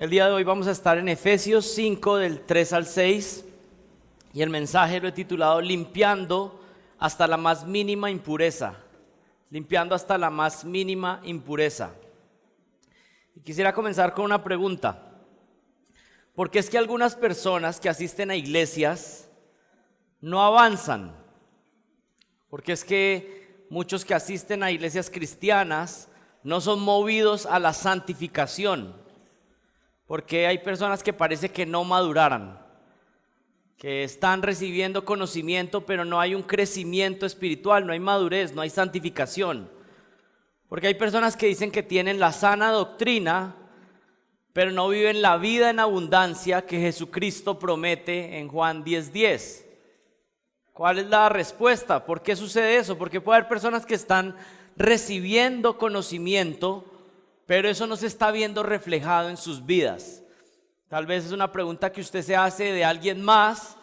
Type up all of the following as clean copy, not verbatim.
El día de hoy vamos a estar en Efesios 5 del 3 al 6 y el mensaje lo he titulado Limpiando hasta la más mínima impureza. Limpiando hasta la más mínima impureza. Y quisiera comenzar con una pregunta. ¿Por qué es que algunas personas que asisten a iglesias no avanzan? Porque es que muchos que asisten a iglesias cristianas no son movidos a la santificación. Porque hay personas que parece que no maduraran, que están recibiendo conocimiento, pero no hay un crecimiento espiritual, no hay madurez, no hay santificación. Porque hay personas que dicen que tienen la sana doctrina, pero no viven la vida en abundancia que Jesucristo promete en Juan 10:10. ¿Cuál es la respuesta? ¿Por qué sucede eso? Porque puede haber personas que están recibiendo conocimiento, pero eso no se está viendo reflejado en sus vidas. Tal vez es una pregunta que usted se hace de alguien más,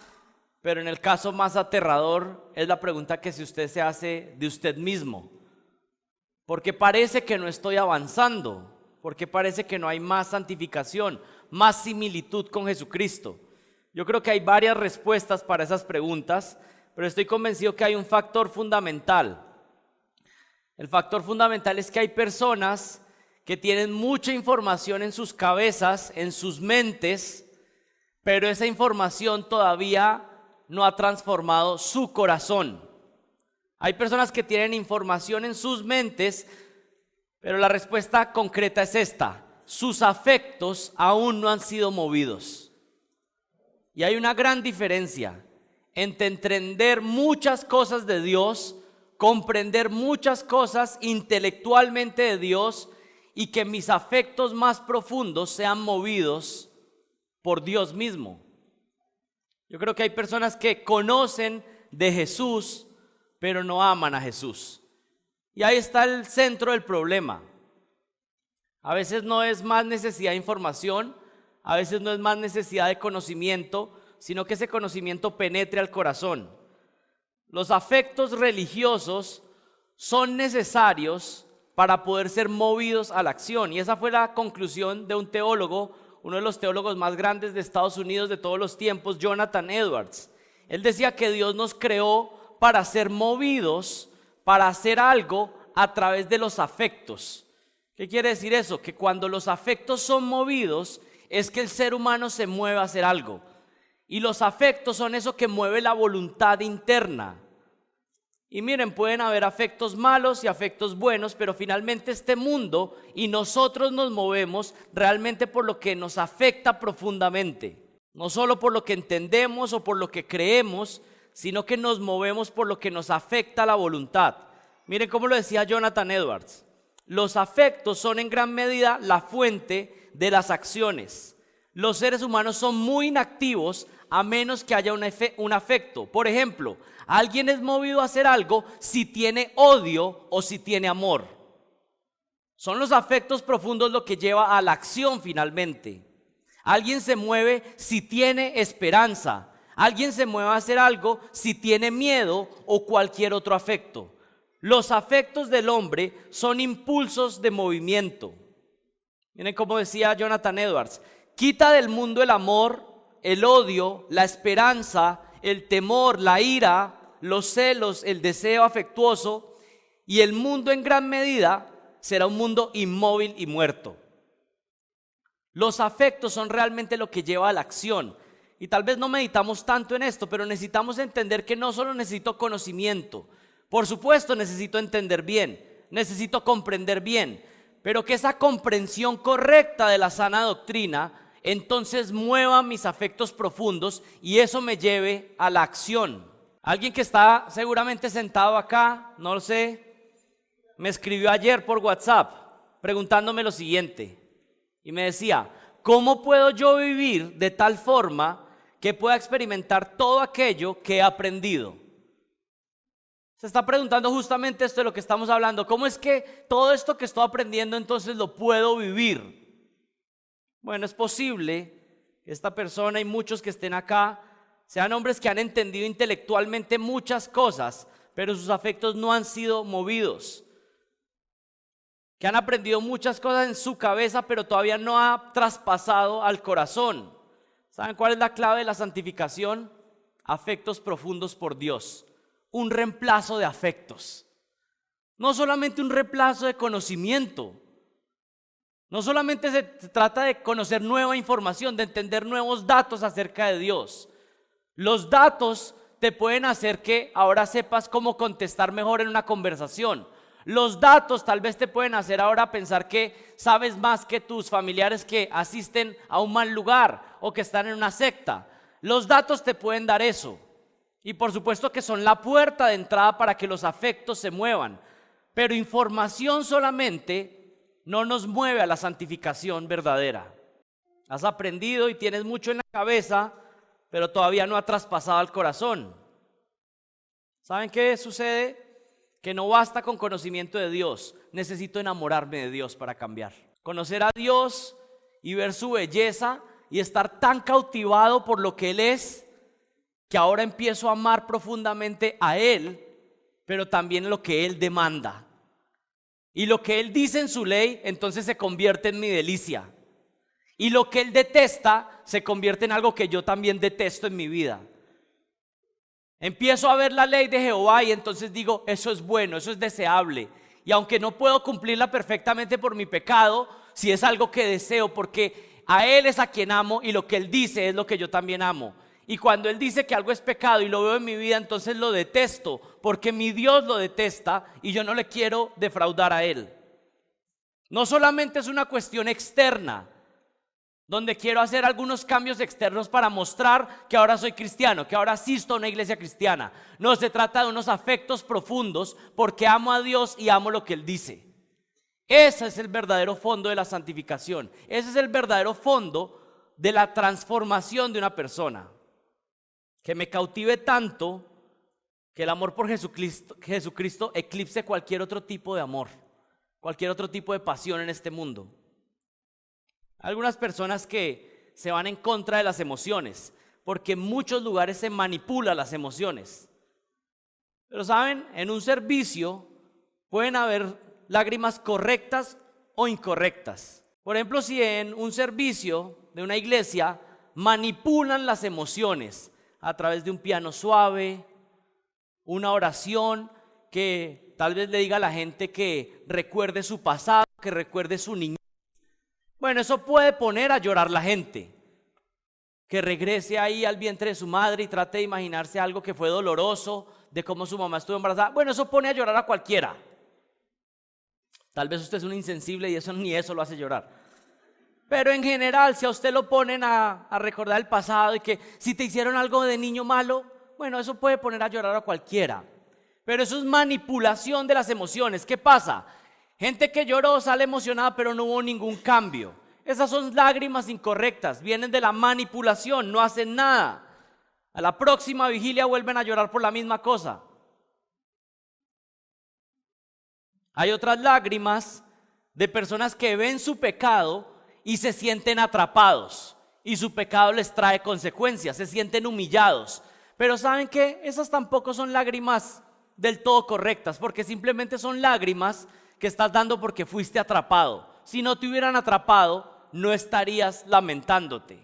pero en el caso más aterrador es la pregunta que usted se hace de usted mismo. Porque parece que no estoy avanzando, porque parece que no hay más santificación, más similitud con Jesucristo. Yo creo que hay varias respuestas para esas preguntas, pero estoy convencido que hay un factor fundamental. El factor fundamental es que hay personas que tienen mucha información en sus cabezas, en sus mentes, pero esa información todavía no ha transformado su corazón. Hay personas que tienen información en sus mentes, pero la respuesta concreta es esta: sus afectos aún no han sido movidos. Y hay una gran diferencia entre entender muchas cosas de Dios, comprender muchas cosas intelectualmente de Dios, y que mis afectos más profundos sean movidos por Dios mismo. Yo creo que hay personas que conocen de Jesús, pero no aman a Jesús. Y ahí está el centro del problema. A veces no es más necesidad de información, a veces no es más necesidad de conocimiento, sino que ese conocimiento penetre al corazón. Los afectos religiosos son necesarios para poder ser movidos a la acción. Y esa fue la conclusión de un teólogo, uno de los teólogos más grandes de Estados Unidos de todos los tiempos, Jonathan Edwards. Él decía que Dios nos creó para ser movidos, para hacer algo a través de los afectos. ¿Qué quiere decir eso? Que cuando los afectos son movidos, es que el ser humano se mueve a hacer algo. Y los afectos son eso que mueve la voluntad interna. Y miren, pueden haber afectos malos y afectos buenos, pero finalmente este mundo y nosotros nos movemos realmente por lo que nos afecta profundamente. No solo por lo que entendemos o por lo que creemos, sino que nos movemos por lo que nos afecta la voluntad. Miren cómo lo decía Jonathan Edwards: los afectos son en gran medida la fuente de las acciones. Los seres humanos son muy inactivos a menos que haya un afecto. Por ejemplo, alguien es movido a hacer algo si tiene odio o si tiene amor. Son los afectos profundos lo que lleva a la acción finalmente. Alguien se mueve si tiene esperanza. Alguien se mueve a hacer algo si tiene miedo o cualquier otro afecto. Los afectos del hombre son impulsos de movimiento. Miren cómo decía Jonathan Edwards: quita del mundo el amor, el odio, la esperanza, el temor, la ira, los celos, el deseo afectuoso, y el mundo en gran medida será un mundo inmóvil y muerto. Los afectos son realmente lo que lleva a la acción. Y tal vez no meditamos tanto en esto, pero necesitamos entender que no solo necesito conocimiento. Por supuesto necesito entender bien, necesito comprender bien, pero que esa comprensión correcta de la sana doctrina entonces mueva mis afectos profundos y eso me lleve a la acción. Alguien que está seguramente sentado acá, no lo sé, me escribió ayer por WhatsApp preguntándome lo siguiente y me decía: ¿cómo puedo yo vivir de tal forma que pueda experimentar todo aquello que he aprendido? Se está preguntando justamente esto de lo que estamos hablando. ¿Cómo es que todo esto que estoy aprendiendo entonces lo puedo vivir? Bueno, es posible que esta persona y muchos que estén acá sean hombres que han entendido intelectualmente muchas cosas, pero sus afectos no han sido movidos. que han aprendido muchas cosas en su cabeza, pero todavía no ha traspasado al corazón. ¿Saben cuál es la clave de la santificación? Afectos profundos por Dios. Un reemplazo de afectos. No solamente un reemplazo de conocimiento. No solamente se trata de conocer nueva información, de entender nuevos datos acerca de Dios. Los datos te pueden hacer que ahora sepas cómo contestar mejor en una conversación. Los datos tal vez te pueden hacer ahora pensar que sabes más que tus familiares que asisten a un mal lugar o que están en una secta. Los datos te pueden dar eso. Y por supuesto que son la puerta de entrada para que los afectos se muevan. Pero información solamente no nos mueve a la santificación verdadera. Has aprendido y tienes mucho en la cabeza, pero todavía no ha traspasado al corazón. ¿Saben qué sucede? Que no basta con conocimiento de Dios, necesito enamorarme de Dios para cambiar. Conocer a Dios y ver su belleza y estar tan cautivado por lo que Él es, que ahora empiezo a amar profundamente a Él, pero también lo que Él demanda. Y lo que Él dice en su ley, entonces se convierte en mi delicia. Y lo que Él detesta, se convierte en algo que yo también detesto en mi vida. Empiezo a ver la ley de Jehová y entonces digo, eso es bueno, eso es deseable. Y aunque no puedo cumplirla perfectamente por mi pecado, si es algo que deseo, porque a Él es a quien amo y lo que Él dice es lo que yo también amo. Y cuando Él dice que algo es pecado y lo veo en mi vida, entonces lo detesto, porque mi Dios lo detesta y yo no le quiero defraudar a Él. No solamente es una cuestión externa, donde quiero hacer algunos cambios externos para mostrar que ahora soy cristiano, que ahora asisto a una iglesia cristiana. No, se trata de unos afectos profundos porque amo a Dios y amo lo que Él dice. Ese es el verdadero fondo de la santificación. Ese es el verdadero fondo de la transformación de una persona. Que me cautive tanto que el amor por Jesucristo eclipse cualquier otro tipo de amor, cualquier otro tipo de pasión en este mundo. Algunas personas que se van en contra de las emociones, porque en muchos lugares se manipulan las emociones. Pero saben, en un servicio pueden haber lágrimas correctas o incorrectas. Por ejemplo, si en un servicio de una iglesia manipulan las emociones a través de un piano suave, una oración que tal vez le diga a la gente que recuerde su pasado, que recuerde su niñez. Bueno, eso puede poner a llorar la gente, que regrese ahí al vientre de su madre y trate de imaginarse algo que fue doloroso, de cómo su mamá estuvo embarazada. Bueno, eso pone a llorar a cualquiera. Tal vez usted es un insensible y eso ni eso lo hace llorar. Pero en general, si a usted lo ponen a recordar el pasado y que si te hicieron algo de niño malo, bueno, eso puede poner a llorar a cualquiera. Pero eso es manipulación de las emociones. ¿Qué pasa? Gente que lloró sale emocionada pero no hubo ningún cambio. Esas son lágrimas incorrectas, vienen de la manipulación, no hacen nada. A la próxima vigilia vuelven a llorar por la misma cosa. Hay otras lágrimas de personas que ven su pecado y se sienten atrapados y su pecado les trae consecuencias, se sienten humillados. Pero ¿saben qué? Esas tampoco son lágrimas del todo correctas, porque simplemente son lágrimas que estás dando porque fuiste atrapado. Si no te hubieran atrapado, no estarías lamentándote.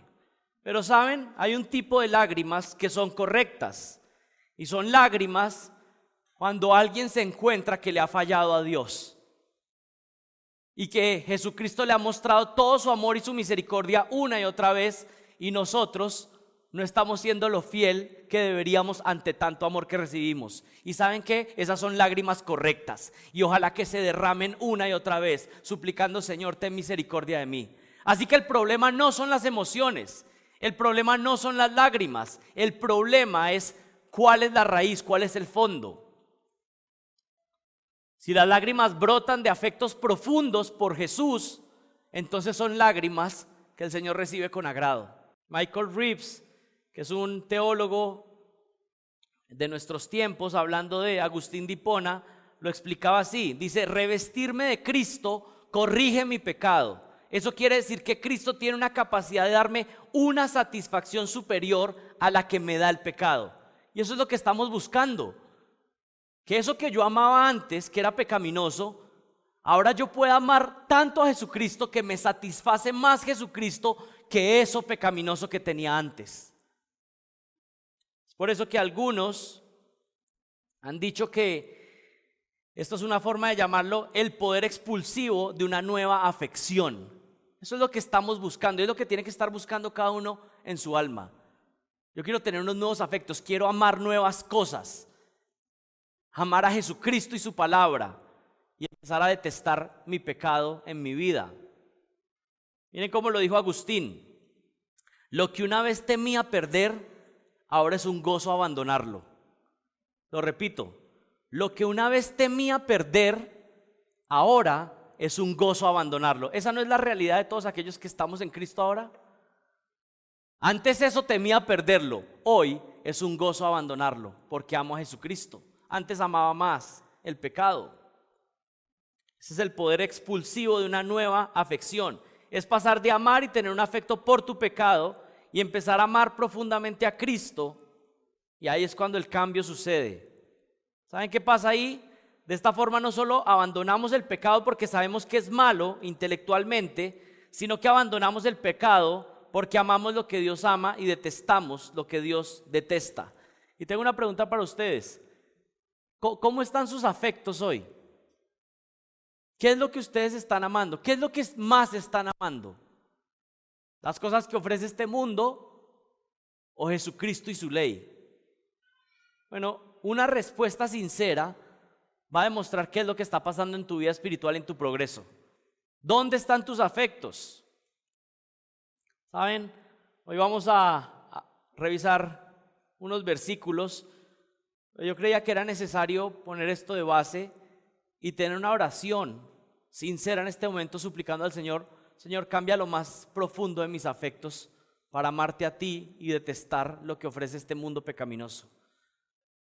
Pero ¿saben? Hay un tipo de lágrimas que son correctas. Y son lágrimas cuando alguien se encuentra que le ha fallado a Dios. Y que Jesucristo le ha mostrado todo su amor y su misericordia una y otra vez. Y nosotros no estamos siendo lo fiel que deberíamos ante tanto amor que recibimos. ¿Y saben qué? Esas son lágrimas correctas. Y ojalá que se derramen una y otra vez, suplicando: Señor, ten misericordia de mí. Así que el problema no son las emociones. El problema no son las lágrimas. El problema es cuál es la raíz, cuál es el fondo. Si las lágrimas brotan de afectos profundos por Jesús, entonces son lágrimas que el Señor recibe con agrado. Michael Reeves, que es un teólogo de nuestros tiempos, hablando de Agustín de Hipona, lo explicaba así. Dice: revestirme de Cristo corrige mi pecado. Eso quiere decir que Cristo tiene una capacidad de darme una satisfacción superior a la que me da el pecado. Y eso es lo que estamos buscando. Que eso que yo amaba antes, que era pecaminoso, ahora yo puedo amar tanto a Jesucristo que me satisface más Jesucristo que eso pecaminoso que tenía antes. Es por eso que algunos han dicho que esto es una forma de llamarlo el poder expulsivo de una nueva afección. Eso es lo que estamos buscando, es lo que tiene que estar buscando cada uno en su alma. Yo quiero tener unos nuevos afectos, quiero amar nuevas cosas, amar a Jesucristo y su palabra y empezar a detestar mi pecado en mi vida. Miren cómo lo dijo Agustín: lo que una vez temía perder, ahora es un gozo abandonarlo. Lo repito, lo que una vez temía perder, ahora es un gozo abandonarlo. ¿Esa no es la realidad de todos aquellos que estamos en Cristo ahora? Antes eso temía perderlo, hoy es un gozo abandonarlo, porque amo a Jesucristo. Antes amaba más el pecado. Ese es el poder expulsivo de una nueva afección. Es pasar de amar y tener un afecto por tu pecado y empezar a amar profundamente a Cristo. Y ahí es cuando el cambio sucede. ¿Saben qué pasa ahí? De esta forma no solo abandonamos el pecado porque sabemos que es malo intelectualmente, sino que abandonamos el pecado porque amamos lo que Dios ama y detestamos lo que Dios detesta. Y tengo una pregunta para ustedes. ¿Cómo están sus afectos hoy? ¿Qué es lo que ustedes están amando? ¿Qué es lo que más están amando? ¿Las cosas que ofrece este mundo o Jesucristo y su ley? Bueno, una respuesta sincera va a demostrar qué es lo que está pasando en tu vida espiritual, en tu progreso. ¿Dónde están tus afectos? ¿Saben? Hoy vamos a revisar unos versículos. Yo creía que era necesario poner esto de base y tener una oración sincera en este momento, suplicando al Señor: Señor, cambia lo más profundo de mis afectos para amarte a ti y detestar lo que ofrece este mundo pecaminoso.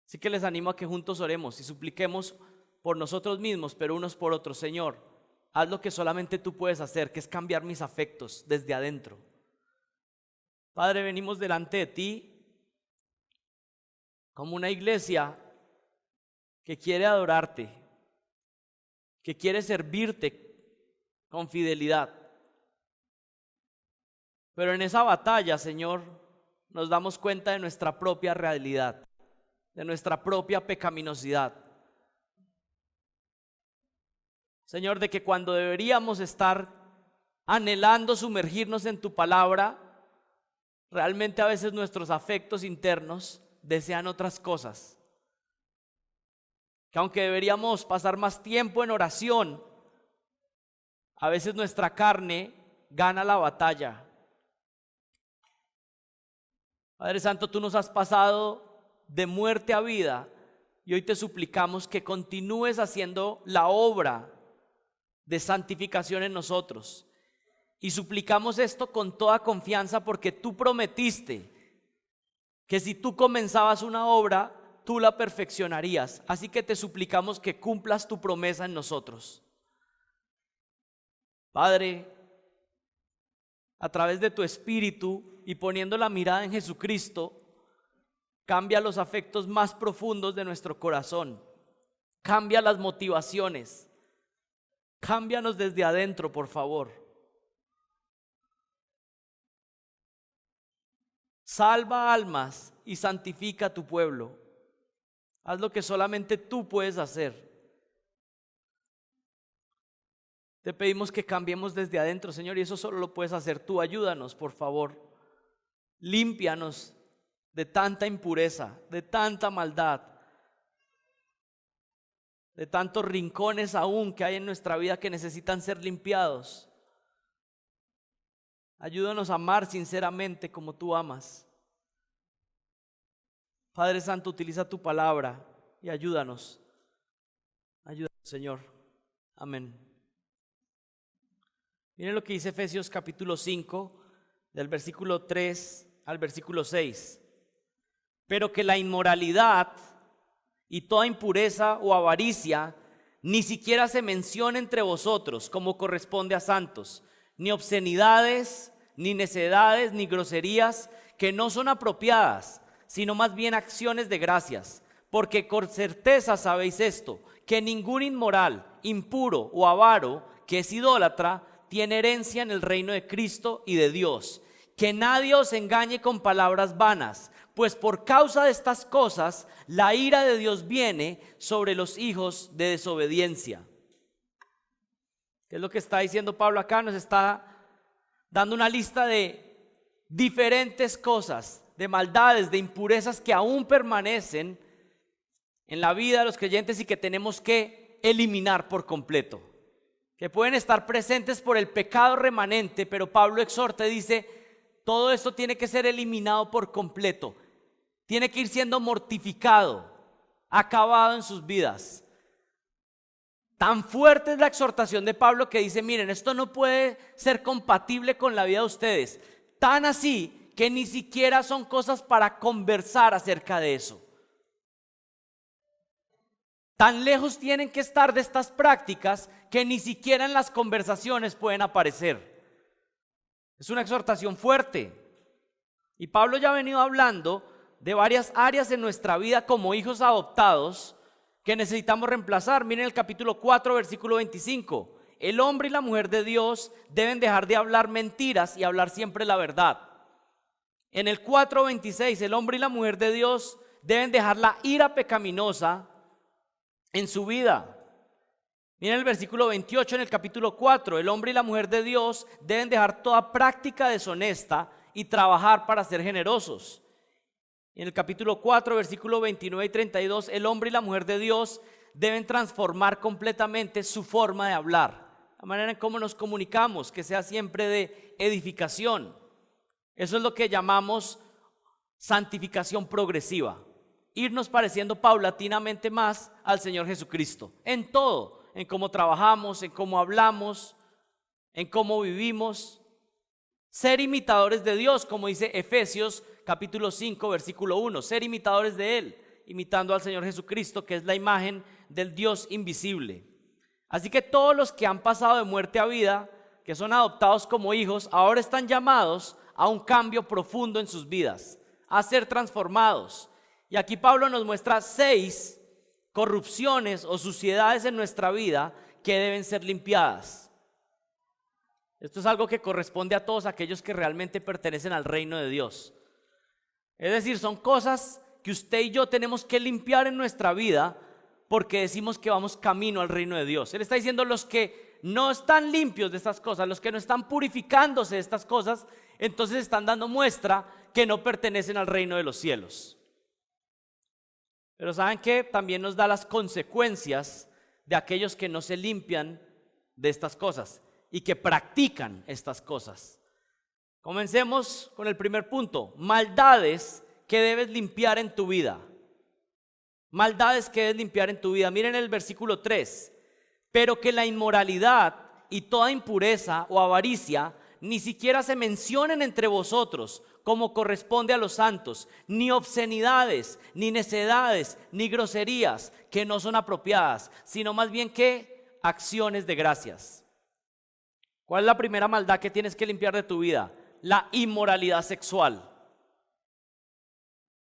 Así que les animo a que juntos oremos y supliquemos por nosotros mismos, pero unos por otros. Señor, haz lo que solamente tú puedes hacer, que es cambiar mis afectos desde adentro. Padre, venimos delante de ti como una iglesia que quiere adorarte, que quiere servirte con fidelidad. Pero en esa batalla, Señor, nos damos cuenta de nuestra propia realidad, de nuestra propia pecaminosidad. Señor, de que cuando deberíamos estar anhelando sumergirnos en tu palabra, realmente a veces nuestros afectos internos desean otras cosas. Que aunque deberíamos pasar más tiempo en oración, a veces nuestra carne gana la batalla. Padre Santo, tú nos has pasado de muerte a vida y hoy te suplicamos que continúes haciendo la obra de santificación en nosotros. Y suplicamos esto con toda confianza porque tú prometiste que si tú comenzabas una obra, tú la perfeccionarías. Así que te suplicamos que cumplas tu promesa en nosotros. Padre, a través de tu Espíritu y poniendo la mirada en Jesucristo, cambia los afectos más profundos de nuestro corazón. Cambia las motivaciones. Cámbianos desde adentro, por favor. Salva almas y santifica a tu pueblo. Haz lo que solamente tú puedes hacer. Te pedimos que cambiemos desde adentro, Señor, y eso solo lo puedes hacer tú. Ayúdanos, por favor. Límpianos de tanta impureza, de tanta maldad, de tantos rincones aún que hay en nuestra vida que necesitan ser limpiados. Ayúdanos a amar sinceramente como tú amas. Padre Santo, utiliza tu palabra y ayúdanos. Ayúdanos, Señor. Amén. Miren lo que dice Efesios capítulo 5, del versículo 3 al versículo 6. Pero que la inmoralidad y toda impureza o avaricia ni siquiera se mencione entre vosotros como corresponde a santos, ni obscenidades, ni necedades, ni groserías que no son apropiadas, sino más bien acciones de gracias, porque con certeza sabéis esto, que ningún inmoral, impuro o avaro que es idólatra tiene herencia en el reino de Cristo y de Dios. Que nadie os engañe con palabras vanas, pues por causa de estas cosas la ira de Dios viene sobre los hijos de desobediencia. ¿Qué es lo que está diciendo Pablo acá? Nos está dando una lista de diferentes cosas, de maldades, de impurezas que aún permanecen en la vida de los creyentes y que tenemos que eliminar por completo, que pueden estar presentes por el pecado remanente, pero Pablo exhorta y dice: todo esto tiene que ser eliminado por completo, tiene que ir siendo mortificado, acabado en sus vidas. Tan fuerte es la exhortación de Pablo que dice: miren, esto no puede ser compatible con la vida de ustedes, tan así que ni siquiera son cosas para conversar acerca de eso. Tan lejos tienen que estar de estas prácticas que ni siquiera en las conversaciones pueden aparecer. Es una exhortación fuerte. Y Pablo ya ha venido hablando de varias áreas en nuestra vida como hijos adoptados que necesitamos reemplazar. Miren el capítulo 4, versículo 25. El hombre y la mujer de Dios deben dejar de hablar mentiras y hablar siempre la verdad. En el 4:26, el hombre y la mujer de Dios deben dejar la ira pecaminosa en su vida. Miren el versículo 28 en el capítulo 4. El hombre y la mujer de Dios deben dejar toda práctica deshonesta y trabajar para ser generosos. En el capítulo 4, versículo 29 y 32, el hombre y la mujer de Dios deben transformar completamente su forma de hablar, la manera en cómo nos comunicamos, que sea siempre de edificación. Eso es lo que llamamos santificación progresiva. Irnos pareciendo paulatinamente más al Señor Jesucristo, en todo, en cómo trabajamos, en cómo hablamos, en cómo vivimos. Ser imitadores de Dios, como dice Efesios capítulo 5, versículo 1, ser imitadores de Él, imitando al Señor Jesucristo, que es la imagen del Dios invisible. Así que todos los que han pasado de muerte a vida, que son adoptados como hijos, ahora están llamados a un cambio profundo en sus vidas, a ser transformados. Y aquí Pablo nos muestra 6 corrupciones o suciedades en nuestra vida que deben ser limpiadas. Esto es algo que corresponde a todos aquellos que realmente pertenecen al reino de Dios. Es decir, son cosas que usted y yo tenemos que limpiar en nuestra vida porque decimos que vamos camino al reino de Dios. Él está diciendo: los que no están limpios de estas cosas, los que no están purificándose de estas cosas, entonces están dando muestra que no pertenecen al reino de los cielos. Pero ¿saben qué? También nos da las consecuencias de aquellos que no se limpian de estas cosas y que practican estas cosas. Comencemos con el primer punto: maldades que debes limpiar en tu vida. Maldades que debes limpiar en tu vida. Miren el versículo 3. Pero que la inmoralidad y toda impureza o avaricia ni siquiera se mencionen entre vosotros, como corresponde a los santos, ni obscenidades, ni necedades, ni groserías que no son apropiadas, sino más bien que acciones de gracias. ¿Cuál es la primera maldad que tienes que limpiar de tu vida? La inmoralidad sexual.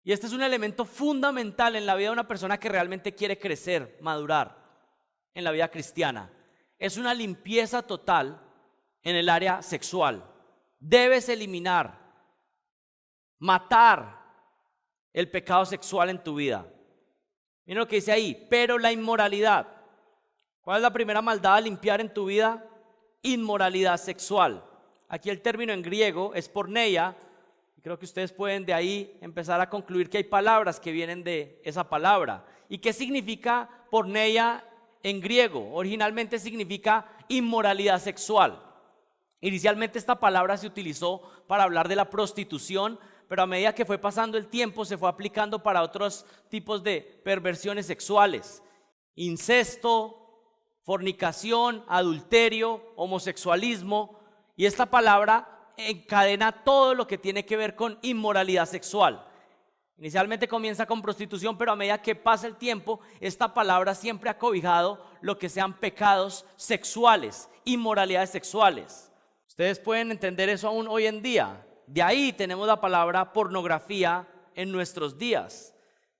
Y este es un elemento fundamental en la vida de una persona que realmente quiere crecer, madurar en la vida cristiana. Es una limpieza total en el área sexual. Debes eliminar, matar el pecado sexual en tu vida. Miren lo que dice ahí: pero la inmoralidad. ¿Cuál es la primera maldad a limpiar en tu vida? Inmoralidad sexual. Aquí el término en griego es porneia. Creo que ustedes pueden de ahí empezar a concluir que hay palabras que vienen de esa palabra. ¿Y qué significa porneia en griego? Originalmente significa inmoralidad sexual. Inicialmente esta palabra se utilizó para hablar de la prostitución, pero a medida que fue pasando el tiempo se fue aplicando para otros tipos de perversiones sexuales: incesto, fornicación, adulterio, homosexualismo. Y esta palabra encadena todo lo que tiene que ver con inmoralidad sexual. Inicialmente comienza con prostitución, pero a medida que pasa el tiempo, esta palabra siempre ha cobijado lo que sean pecados sexuales, inmoralidades sexuales. Ustedes pueden entender eso aún hoy en día. De ahí tenemos la palabra pornografía en nuestros días.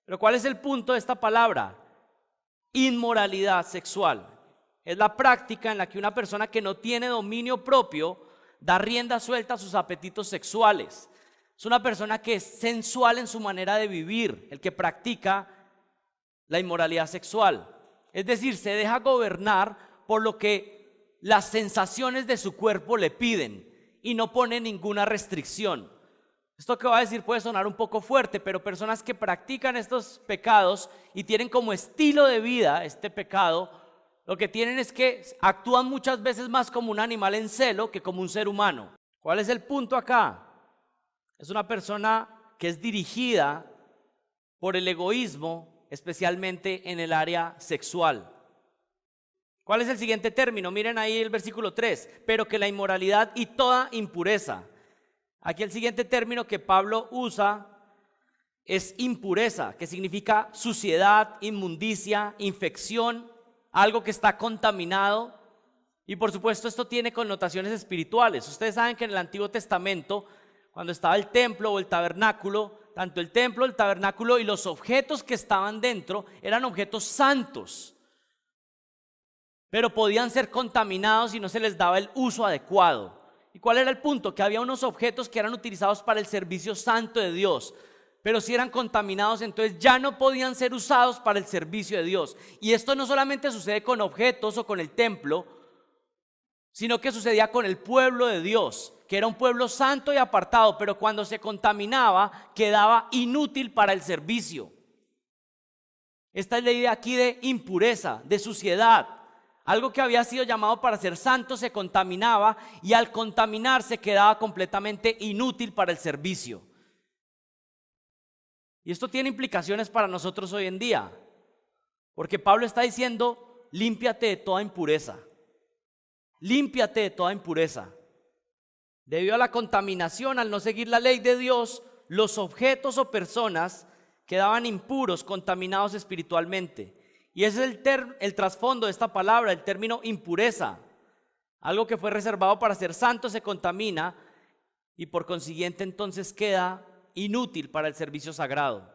Pero ¿cuál es el punto de esta palabra? Inmoralidad sexual es la práctica en la que una persona que no tiene dominio propio da rienda suelta a sus apetitos sexuales. Es una persona que es sensual en su manera de vivir, el que practica la inmoralidad sexual. Es decir, se deja gobernar por lo que las sensaciones de su cuerpo le piden y no pone ninguna restricción. Esto que voy a decir puede sonar un poco fuerte, pero personas que practican estos pecados y tienen como estilo de vida este pecado, lo que tienen es que actúan muchas veces más como un animal en celo que como un ser humano. ¿Cuál es el punto acá? Es una persona que es dirigida por el egoísmo, especialmente en el área sexual. ¿Cuál es el siguiente término? Miren ahí el versículo 3. Pero que la inmoralidad y toda impureza. Aquí el siguiente término que Pablo usa es impureza, que significa suciedad, inmundicia, infección, algo que está contaminado. Y por supuesto esto tiene connotaciones espirituales. Ustedes saben que en el Antiguo Testamento, cuando estaba el templo o el tabernáculo, tanto el templo, el tabernáculo y los objetos que estaban dentro eran objetos santos, pero podían ser contaminados si no se les daba el uso adecuado. ¿Y cuál era el punto? Que había unos objetos que eran utilizados para el servicio santo de Dios, pero si eran contaminados, entonces ya no podían ser usados para el servicio de Dios. Y esto no solamente sucede con objetos o con el templo, sino que sucedía con el pueblo de Dios, que era un pueblo santo y apartado, pero cuando se contaminaba, quedaba inútil para el servicio. Esta es la idea aquí de impureza, de suciedad. Algo que había sido llamado para ser santo se contaminaba y al contaminarse quedaba completamente inútil para el servicio. Y esto tiene implicaciones para nosotros hoy en día, porque Pablo está diciendo, límpiate de toda impureza. Límpiate de toda impureza. Debido a la contaminación, al no seguir la ley de Dios, los objetos o personas quedaban impuros, contaminados espiritualmente. Y ese es el trasfondo de esta palabra, el término impureza. Algo que fue reservado para ser santo se contamina y por consiguiente entonces queda inútil para el servicio sagrado.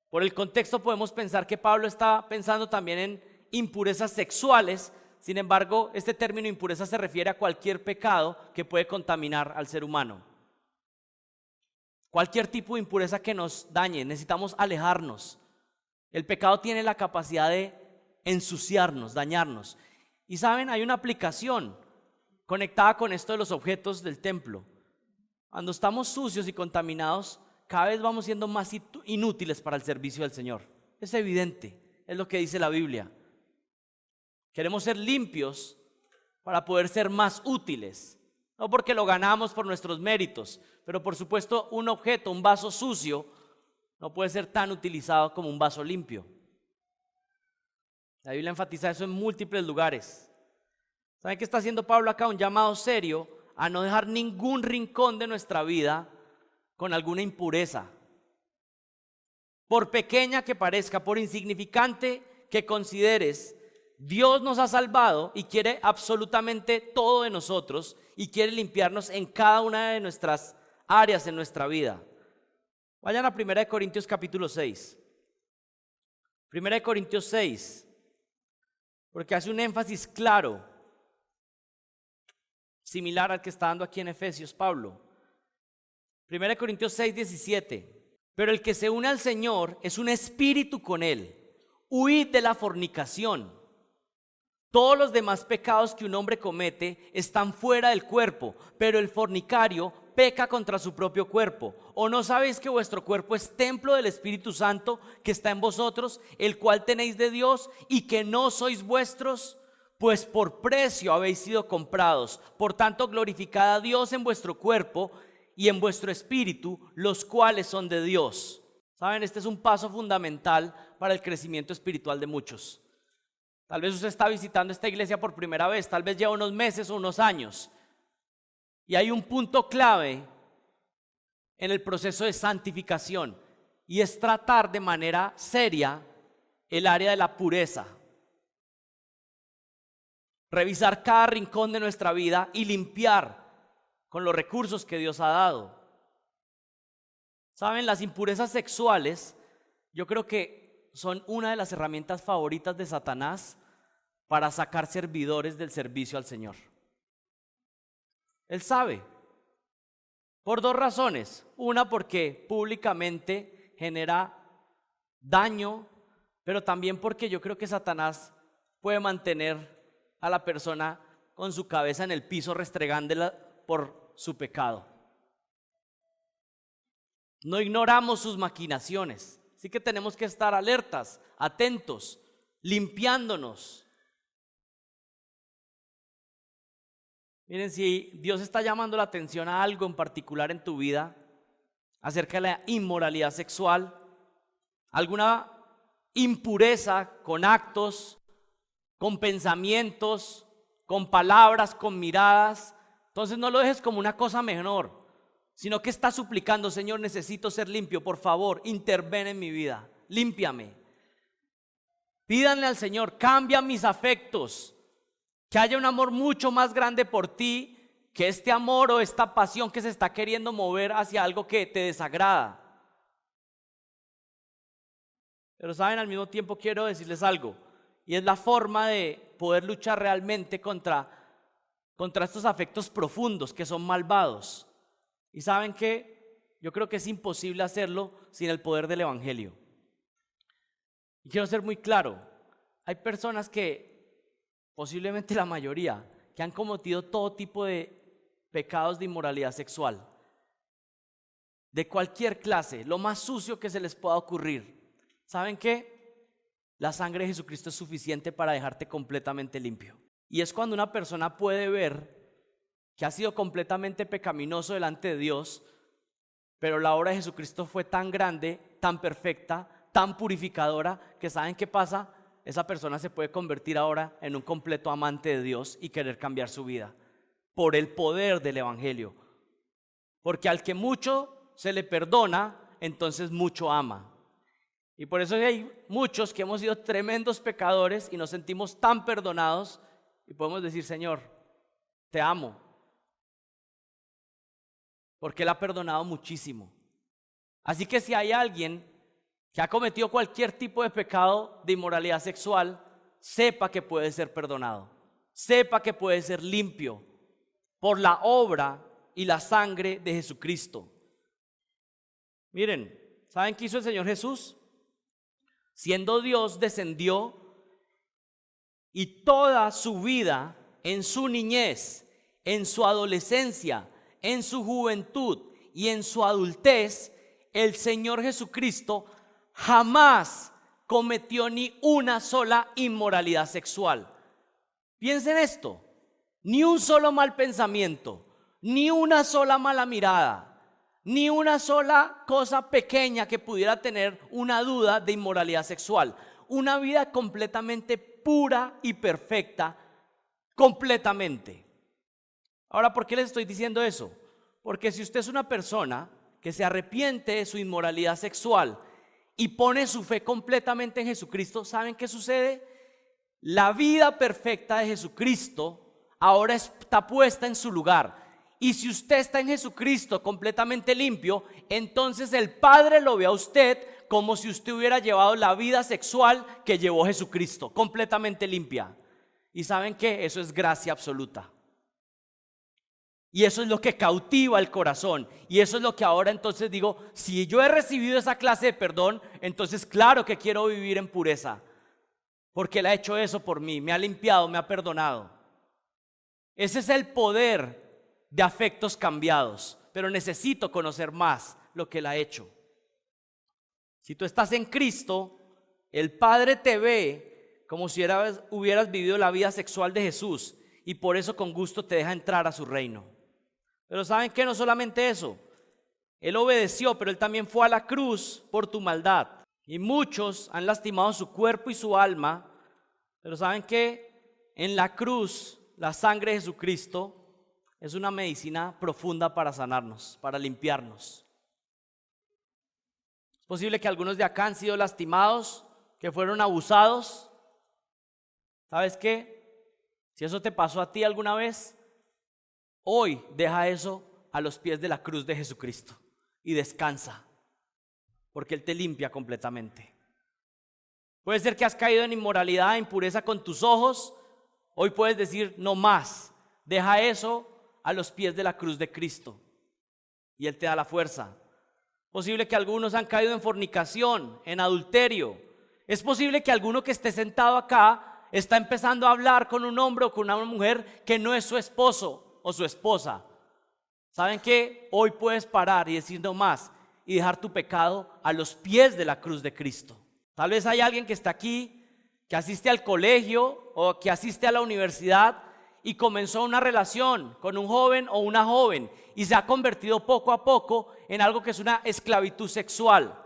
Por el contexto podemos pensar que Pablo está pensando también en impurezas sexuales. Sin embargo, este término impureza se refiere a cualquier pecado que puede contaminar al ser humano. Cualquier tipo de impureza que nos dañe, necesitamos alejarnos. El pecado tiene la capacidad de ensuciarnos, dañarnos. Y saben, hay una aplicación conectada con esto de los objetos del templo. Cuando estamos sucios y contaminados, cada vez vamos siendo más inútiles para el servicio del Señor. Es evidente, es lo que dice la Biblia. Queremos ser limpios para poder ser más útiles. No porque lo ganamos por nuestros méritos, pero por supuesto un objeto, un vaso sucio, no puede ser tan utilizado como un vaso limpio. La Biblia enfatiza eso en múltiples lugares. ¿Saben qué está haciendo Pablo acá? Un llamado serio a no dejar ningún rincón de nuestra vida con alguna impureza. Por pequeña que parezca, por insignificante que consideres, Dios nos ha salvado y quiere absolutamente todo de nosotros y quiere limpiarnos en cada una de nuestras áreas en nuestra vida. Vayan a 1 Corintios capítulo 6. 1 Corintios 6, porque hace un énfasis claro, similar al que está dando aquí en Efesios Pablo. 1 Corintios 6, 17. Pero el que se une al Señor es un espíritu con Él. Huid de la fornicación. Todos los demás pecados que un hombre comete están fuera del cuerpo, pero el fornicario peca contra su propio cuerpo. ¿O no sabéis que vuestro cuerpo es templo del Espíritu Santo que está en vosotros, el cual tenéis de Dios y que no sois vuestros? Pues por precio habéis sido comprados. Por tanto, glorificad a Dios en vuestro cuerpo y en vuestro espíritu, los cuales son de Dios. ¿Saben? Este es un paso fundamental para el crecimiento espiritual de muchos. Tal vez usted está visitando esta iglesia por primera vez, tal vez lleva unos meses o unos años. Y hay un punto clave en el proceso de santificación y es tratar de manera seria el área de la pureza. Revisar cada rincón de nuestra vida y limpiar con los recursos que Dios ha dado. ¿Saben? Las impurezas sexuales, yo creo que son una de las herramientas favoritas de Satanás para sacar servidores del servicio al Señor. Él sabe, por dos razones. Una, porque públicamente genera daño, pero también porque yo creo que Satanás puede mantener a la persona con su cabeza en el piso restregándola por su pecado. No ignoramos sus maquinaciones, así que tenemos que estar alertas, atentos, limpiándonos. Miren, si Dios está llamando la atención a algo en particular en tu vida, acerca de la inmoralidad sexual, alguna impureza con actos, con pensamientos, con palabras, con miradas, entonces no lo dejes como una cosa menor, sino que estás suplicando: Señor, necesito ser limpio, por favor, interven en mi vida, límpiame. Pídanle al Señor: cambia mis afectos, que haya un amor mucho más grande por ti que este amor o esta pasión que se está queriendo mover hacia algo que te desagrada. Pero saben, al mismo tiempo quiero decirles algo, y es la forma de poder luchar realmente contra estos afectos profundos que son malvados. Y saben que yo creo que es imposible hacerlo sin el poder del Evangelio. Y quiero ser muy claro, hay personas que, posiblemente la mayoría, que han cometido todo tipo de pecados de inmoralidad sexual, de cualquier clase, lo más sucio que se les pueda ocurrir. ¿Saben qué? La sangre de Jesucristo es suficiente para dejarte completamente limpio. Y es cuando una persona puede ver que ha sido completamente pecaminoso delante de Dios, pero la obra de Jesucristo fue tan grande, tan perfecta, tan purificadora, que ¿saben qué pasa? Esa persona se puede convertir ahora en un completo amante de Dios y querer cambiar su vida por el poder del Evangelio. Porque al que mucho se le perdona, entonces mucho ama. Y por eso hay muchos que hemos sido tremendos pecadores y nos sentimos tan perdonados y podemos decir: Señor, te amo, porque Él ha perdonado muchísimo. Así que si hay alguien que ha cometido cualquier tipo de pecado de inmoralidad sexual, sepa que puede ser perdonado, sepa que puede ser limpio por la obra y la sangre de Jesucristo. Miren, ¿saben qué hizo el Señor Jesús? Siendo Dios, descendió y toda su vida, en su niñez, en su adolescencia, en su juventud y en su adultez, el Señor Jesucristo jamás cometió ni una sola inmoralidad sexual. Piensen esto: ni un solo mal pensamiento, ni una sola mala mirada, ni una sola cosa pequeña que pudiera tener una duda de inmoralidad sexual. Una vida completamente pura y perfecta, completamente. Ahora, ¿por qué les estoy diciendo eso? Porque si usted es una persona que se arrepiente de su inmoralidad sexual y pone su fe completamente en Jesucristo, ¿saben qué sucede? La vida perfecta de Jesucristo ahora está puesta en su lugar. Y si usted está en Jesucristo completamente limpio, entonces el Padre lo ve a usted como si usted hubiera llevado la vida sexual que llevó Jesucristo, completamente limpia. ¿Y saben qué? Eso es gracia absoluta. Y eso es lo que cautiva el corazón. Y eso es lo que ahora entonces digo: si yo he recibido esa clase de perdón, entonces claro que quiero vivir en pureza, porque Él ha hecho eso por mí, me ha limpiado, me ha perdonado. Ese es el poder de afectos cambiados, pero necesito conocer más lo que Él ha hecho. Si tú estás en Cristo, el Padre te ve como si hubieras vivido la vida sexual de Jesús, y por eso con gusto te deja entrar a su reino. Pero ¿saben qué? No solamente eso. Él obedeció, pero Él también fue a la cruz por tu maldad. Y muchos han lastimado su cuerpo y su alma. Pero ¿saben qué? En la cruz, la sangre de Jesucristo es una medicina profunda para sanarnos, para limpiarnos. Es posible que algunos de acá han sido lastimados, que fueron abusados. ¿Sabes qué? Si eso te pasó a ti alguna vez, hoy deja eso a los pies de la cruz de Jesucristo y descansa, porque Él te limpia completamente. Puede ser que has caído en inmoralidad, impureza con tus ojos. Hoy puedes decir no más. Deja eso a los pies de la cruz de Cristo y Él te da la fuerza. Posible que algunos han caído en fornicación, en adulterio. Es posible que alguno que esté sentado acá está empezando a hablar con un hombre o con una mujer que no es su esposo o su esposa. ¿Saben qué? Hoy puedes parar y decir no más y dejar tu pecado a los pies de la cruz de Cristo. Tal vez hay alguien que está aquí, que asiste al colegio o que asiste a la universidad y comenzó una relación con un joven o una joven y se ha convertido poco a poco en algo que es una esclavitud sexual.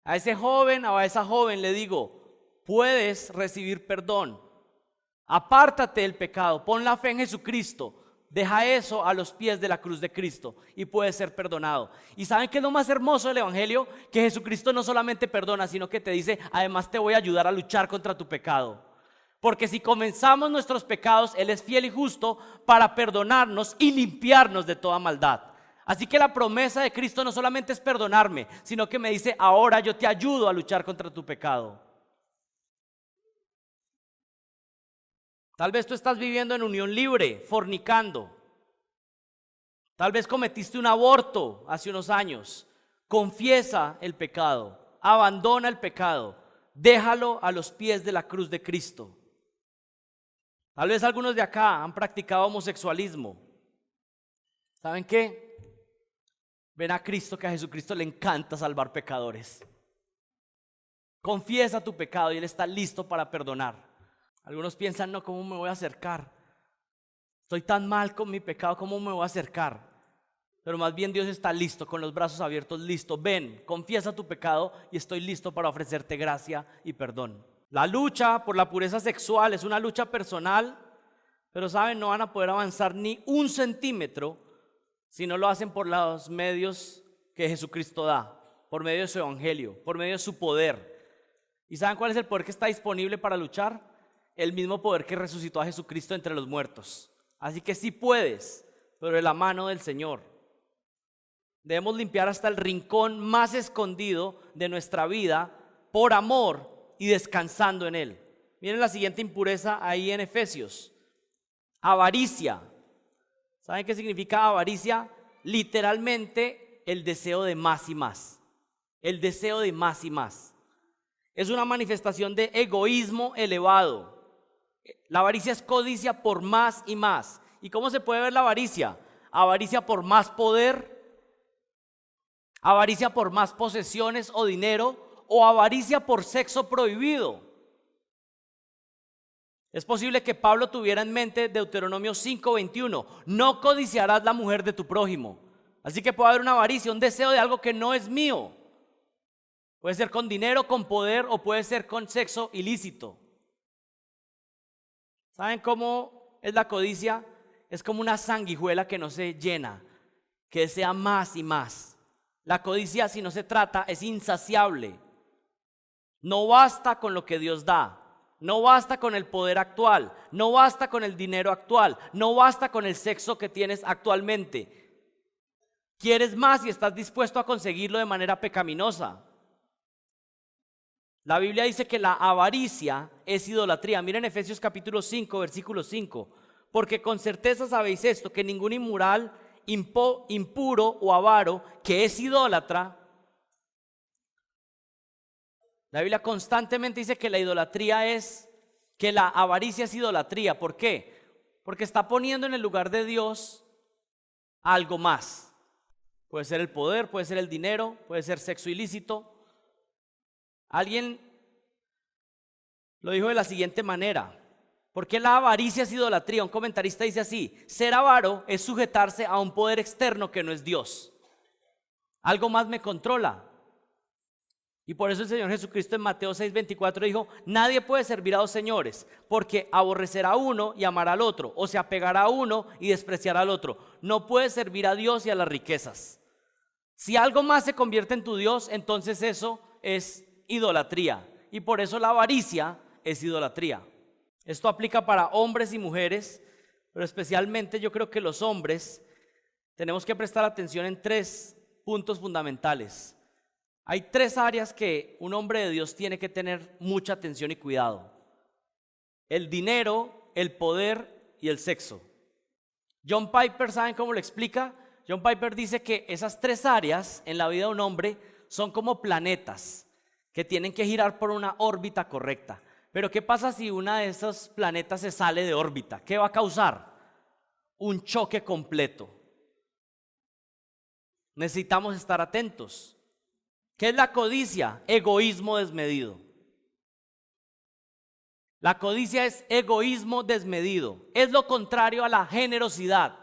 A ese joven o a esa joven le digo, puedes recibir perdón. Apártate del pecado, pon la fe en Jesucristo. Deja eso a los pies de la cruz de Cristo y puedes ser perdonado. ¿Y saben qué es lo más hermoso del Evangelio? Que Jesucristo no solamente perdona, sino que te dice, además te voy a ayudar a luchar contra tu pecado. Porque si comenzamos nuestros pecados, Él es fiel y justo para perdonarnos y limpiarnos de toda maldad. Así que la promesa de Cristo no solamente es perdonarme, sino que me dice, ahora yo te ayudo a luchar contra tu pecado. Tal vez tú estás viviendo en unión libre, fornicando. Tal vez cometiste un aborto hace unos años. Confiesa el pecado, abandona el pecado, déjalo a los pies de la cruz de Cristo. Tal vez algunos de acá han practicado homosexualismo. ¿Saben qué? Ven a Cristo, que a Jesucristo le encanta salvar pecadores. Confiesa tu pecado y Él está listo para perdonar. Algunos piensan, no, ¿cómo me voy a acercar? Estoy tan mal con mi pecado, ¿cómo me voy a acercar? Pero más bien Dios está listo, con los brazos abiertos, listo. Ven, confiesa tu pecado y estoy listo para ofrecerte gracia y perdón. La lucha por la pureza sexual es una lucha personal, pero saben, no van a poder avanzar ni un centímetro si no lo hacen por los medios que Jesucristo da, por medio de su evangelio, por medio de su poder. ¿Y saben cuál es el poder que está disponible para luchar? El mismo poder que resucitó a Jesucristo entre los muertos. Así que sí puedes, pero de la mano del Señor. Debemos limpiar hasta el rincón más escondido de nuestra vida por amor y descansando en Él. Miren la siguiente impureza ahí en Efesios. Avaricia. ¿Saben qué significa avaricia? Literalmente el deseo de más y más. El deseo de más y más. Es una manifestación de egoísmo elevado. La avaricia es codicia por más y más. ¿Y cómo se puede ver la avaricia? Avaricia por más poder, avaricia por más posesiones o dinero, o avaricia por sexo prohibido. Es posible que Pablo tuviera en mente Deuteronomio 5:21, no codiciarás la mujer de tu prójimo. Así que puede haber una avaricia, un deseo de algo que no es mío. Puede ser con dinero, con poder, o puede ser con sexo ilícito. ¿Saben cómo es la codicia? Es como una sanguijuela que no se llena, que desea más y más. La codicia, si no se trata, es insaciable. No basta con lo que Dios da, no basta con el poder actual, no basta con el dinero actual, no basta con el sexo que tienes actualmente. Quieres más y estás dispuesto a conseguirlo de manera pecaminosa. La Biblia dice que la avaricia es idolatría. Miren Efesios capítulo 5, versículo 5. Porque con certeza sabéis esto, que ningún inmoral, impuro o avaro, que es idólatra. La Biblia constantemente dice que la idolatría es, que la avaricia es idolatría. ¿Por qué? Porque está poniendo en el lugar de Dios algo más. Puede ser el poder, puede ser el dinero, puede ser sexo ilícito. Alguien lo dijo de la siguiente manera: ¿por qué la avaricia es idolatría? Un comentarista dice así: ser avaro es sujetarse a un poder externo que no es Dios. Algo más me controla. Y por eso el Señor Jesucristo en Mateo 6:24 dijo: nadie puede servir a dos señores, porque aborrecerá a uno y amará al otro, o se apegará a uno y despreciará al otro. No puedes servir a Dios y a las riquezas. Si algo más se convierte en tu Dios, entonces eso es idolatría. Y por eso la avaricia es idolatría. Esto aplica para hombres y mujeres, pero especialmente yo creo que los hombres tenemos que prestar atención en tres puntos fundamentales. Hay 3 áreas que un hombre de Dios tiene que tener mucha atención y cuidado: el dinero, el poder y el sexo. John Piper, ¿saben cómo lo explica? John Piper dice que esas 3 áreas en la vida de un hombre son como planetas que tienen que girar por una órbita correcta. Pero ¿qué pasa si una de esos planetas se sale de órbita? ¿Qué va a causar? Un choque completo. Necesitamos estar atentos. ¿Qué es la codicia? Egoísmo desmedido. La codicia es egoísmo desmedido. Es lo contrario a la generosidad.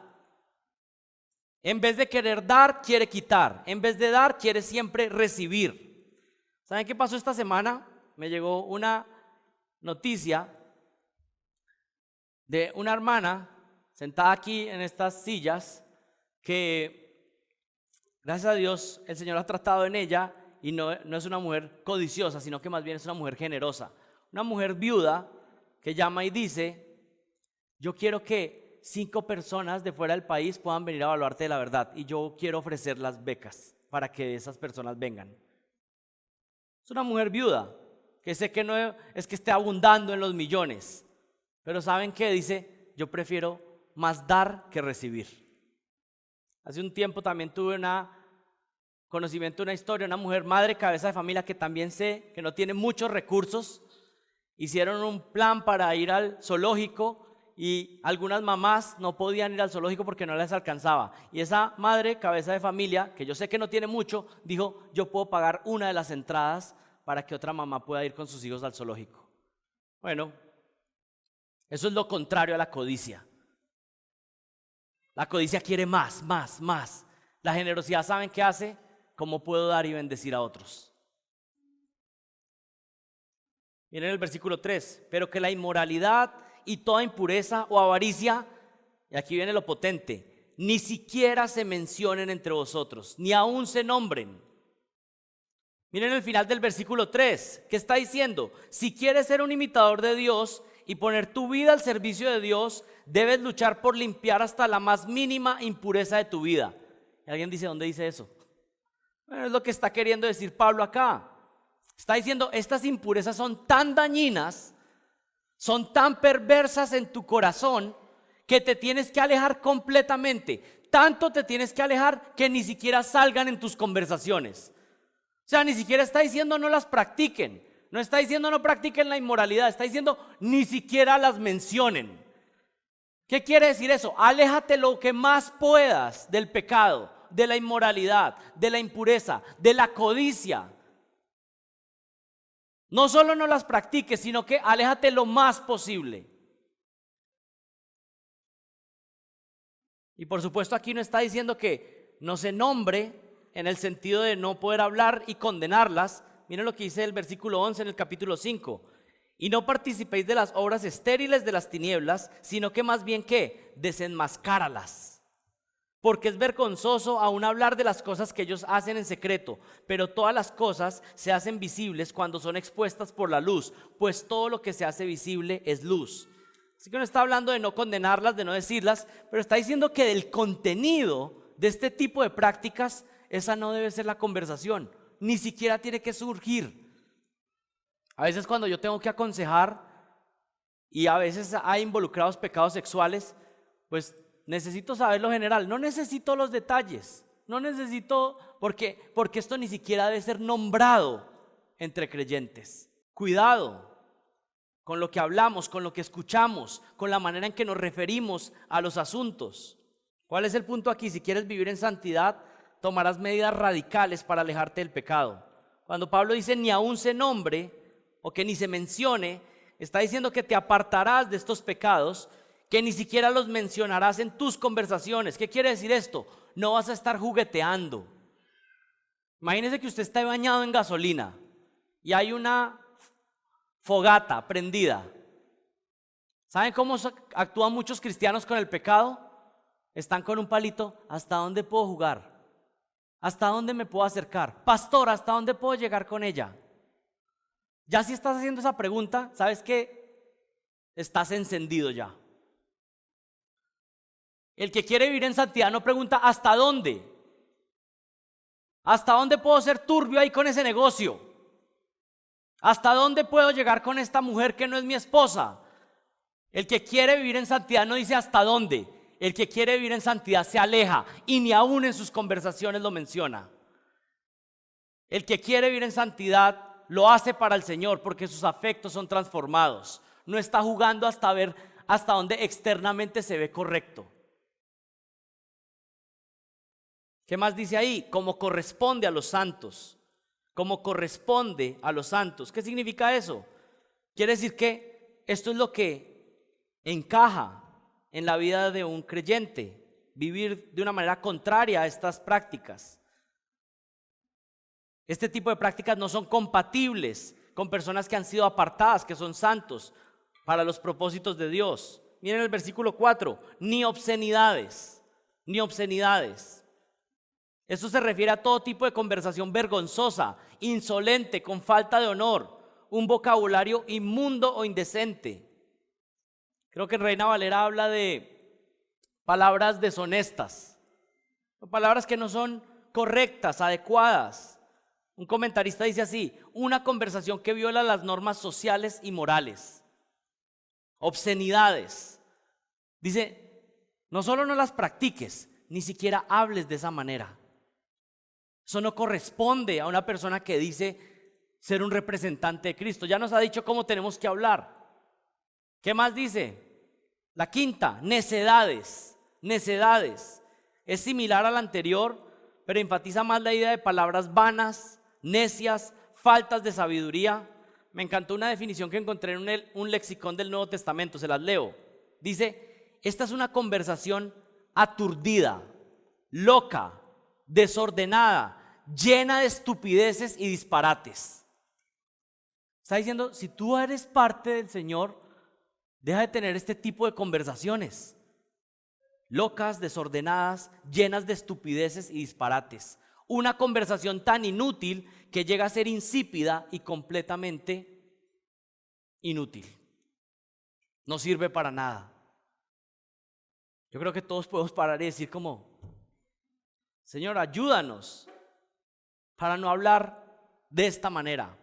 En vez de querer dar, quiere quitar. En vez de dar, quiere siempre recibir. ¿Saben qué pasó esta semana? Me llegó una noticia de una hermana sentada aquí en estas sillas que, gracias a Dios, el Señor ha tratado en ella y no es una mujer codiciosa, sino que más bien es una mujer generosa. Una mujer viuda que llama y dice: yo quiero que 5 personas de fuera del país puedan venir a evaluarte de la verdad y yo quiero ofrecer las becas para que esas personas vengan. Es una mujer viuda que sé que no es que esté abundando en los millones, pero ¿saben qué? Dice: yo prefiero más dar que recibir. Hace un tiempo también tuve conocimiento de una historia, una mujer madre, cabeza de familia, que también sé que no tiene muchos recursos. Hicieron un plan para ir al zoológico y algunas mamás no podían ir al zoológico porque no les alcanzaba. Y esa madre, cabeza de familia, que yo sé que no tiene mucho, dijo: yo puedo pagar una de las entradas para que otra mamá pueda ir con sus hijos al zoológico. Bueno, eso es lo contrario a la codicia. La codicia quiere más, más, más. La generosidad, ¿saben qué hace? ¿Cómo puedo dar y bendecir a otros? Miren el versículo 3. Pero que la inmoralidad y toda impureza o avaricia, y aquí viene lo potente, ni siquiera se mencionen entre vosotros, ni aún se nombren. Miren el final del versículo 3. ¿Qué está diciendo? Si quieres ser un imitador de Dios y poner tu vida al servicio de Dios, debes luchar por limpiar hasta la más mínima impureza de tu vida. ¿Y alguien dice dónde dice eso? Bueno, es lo que está queriendo decir Pablo acá. Está diciendo: estas impurezas son tan dañinas, son tan perversas en tu corazón, que te tienes que alejar completamente. Tanto te tienes que alejar que ni siquiera salgan en tus conversaciones. O sea, ni siquiera está diciendo no las practiquen. No está diciendo no practiquen la inmoralidad. Está diciendo ni siquiera las mencionen. ¿Qué quiere decir eso? Aléjate lo que más puedas del pecado, de la inmoralidad, de la impureza, de la codicia. No solo no las practiques, sino que aléjate lo más posible. Y por supuesto aquí no está diciendo que no se nombre en el sentido de no poder hablar y condenarlas. Miren lo que dice el versículo 11 en el capítulo 5. Y no participéis de las obras estériles de las tinieblas, sino que más bien ¿qué? Desenmascáralas. Porque es vergonzoso aún hablar de las cosas que ellos hacen en secreto, pero todas las cosas se hacen visibles cuando son expuestas por la luz, pues todo lo que se hace visible es luz. Así que no está hablando de no condenarlas, de no decirlas, pero está diciendo que del contenido de este tipo de prácticas, esa no debe ser la conversación, ni siquiera tiene que surgir. A veces cuando yo tengo que aconsejar y a veces hay involucrados pecados sexuales, pues necesito saber lo general, no necesito los detalles, no necesito, porque esto ni siquiera debe ser nombrado entre creyentes. Cuidado con lo que hablamos, con lo que escuchamos, con la manera en que nos referimos a los asuntos. ¿Cuál es el punto aquí? Si quieres vivir en santidad, tomarás medidas radicales para alejarte del pecado. Cuando Pablo dice ni aún se nombre o que ni se mencione, está diciendo que te apartarás de estos pecados, que ni siquiera los mencionarás en tus conversaciones. ¿Qué quiere decir esto? No vas a estar jugueteando. Imagínese que usted está bañado en gasolina y hay una fogata prendida. ¿Saben cómo actúan muchos cristianos con el pecado? Están con un palito. ¿Hasta dónde puedo jugar? ¿Hasta dónde me puedo acercar? Pastor, ¿hasta dónde puedo llegar con ella? Ya si estás haciendo esa pregunta, ¿sabes qué? Estás encendido ya. El que quiere vivir en santidad no pregunta ¿hasta dónde? ¿Hasta dónde puedo ser turbio ahí con ese negocio? ¿Hasta dónde puedo llegar con esta mujer que no es mi esposa? El que quiere vivir en santidad no dice hasta dónde. El que quiere vivir en santidad se aleja y ni aún en sus conversaciones lo menciona. El que quiere vivir en santidad lo hace para el Señor porque sus afectos son transformados. No está jugando hasta ver hasta dónde externamente se ve correcto. ¿Qué más dice ahí? Como corresponde a los santos. Como corresponde a los santos. ¿Qué significa eso? Quiere decir que esto es lo que encaja en la vida de un creyente. Vivir de una manera contraria a estas prácticas. Este tipo de prácticas no son compatibles con personas que han sido apartadas, que son santos para los propósitos de Dios. Miren el versículo 4, ni obscenidades, ni obscenidades. Esto se refiere a todo tipo de conversación vergonzosa, insolente, con falta de honor, un vocabulario inmundo o indecente. Creo que en Reina Valera habla de palabras deshonestas, palabras que no son correctas, adecuadas. Un comentarista dice así: una conversación que viola las normas sociales y morales. Obscenidades. Dice, no solo no las practiques, ni siquiera hables de esa manera. Eso no corresponde a una persona que dice ser un representante de Cristo. Ya nos ha dicho cómo tenemos que hablar. ¿Qué más dice? La quinta, necedades. Necedades. Es similar a la anterior, pero enfatiza más la idea de palabras vanas, necias, faltas de sabiduría. Me encantó una definición que encontré en un lexicón del Nuevo Testamento, se las leo. Dice, esta es una conversación aturdida, loca, desordenada, llena de estupideces y disparates. Está diciendo, si tú eres parte del Señor, deja de tener este tipo de conversaciones. Locas, desordenadas, llenas de estupideces y disparates. Una conversación tan inútil que llega a ser insípida y completamente inútil. No sirve para nada. Yo creo que todos podemos parar y decir como, Señor, ayúdanos para no hablar de esta manera.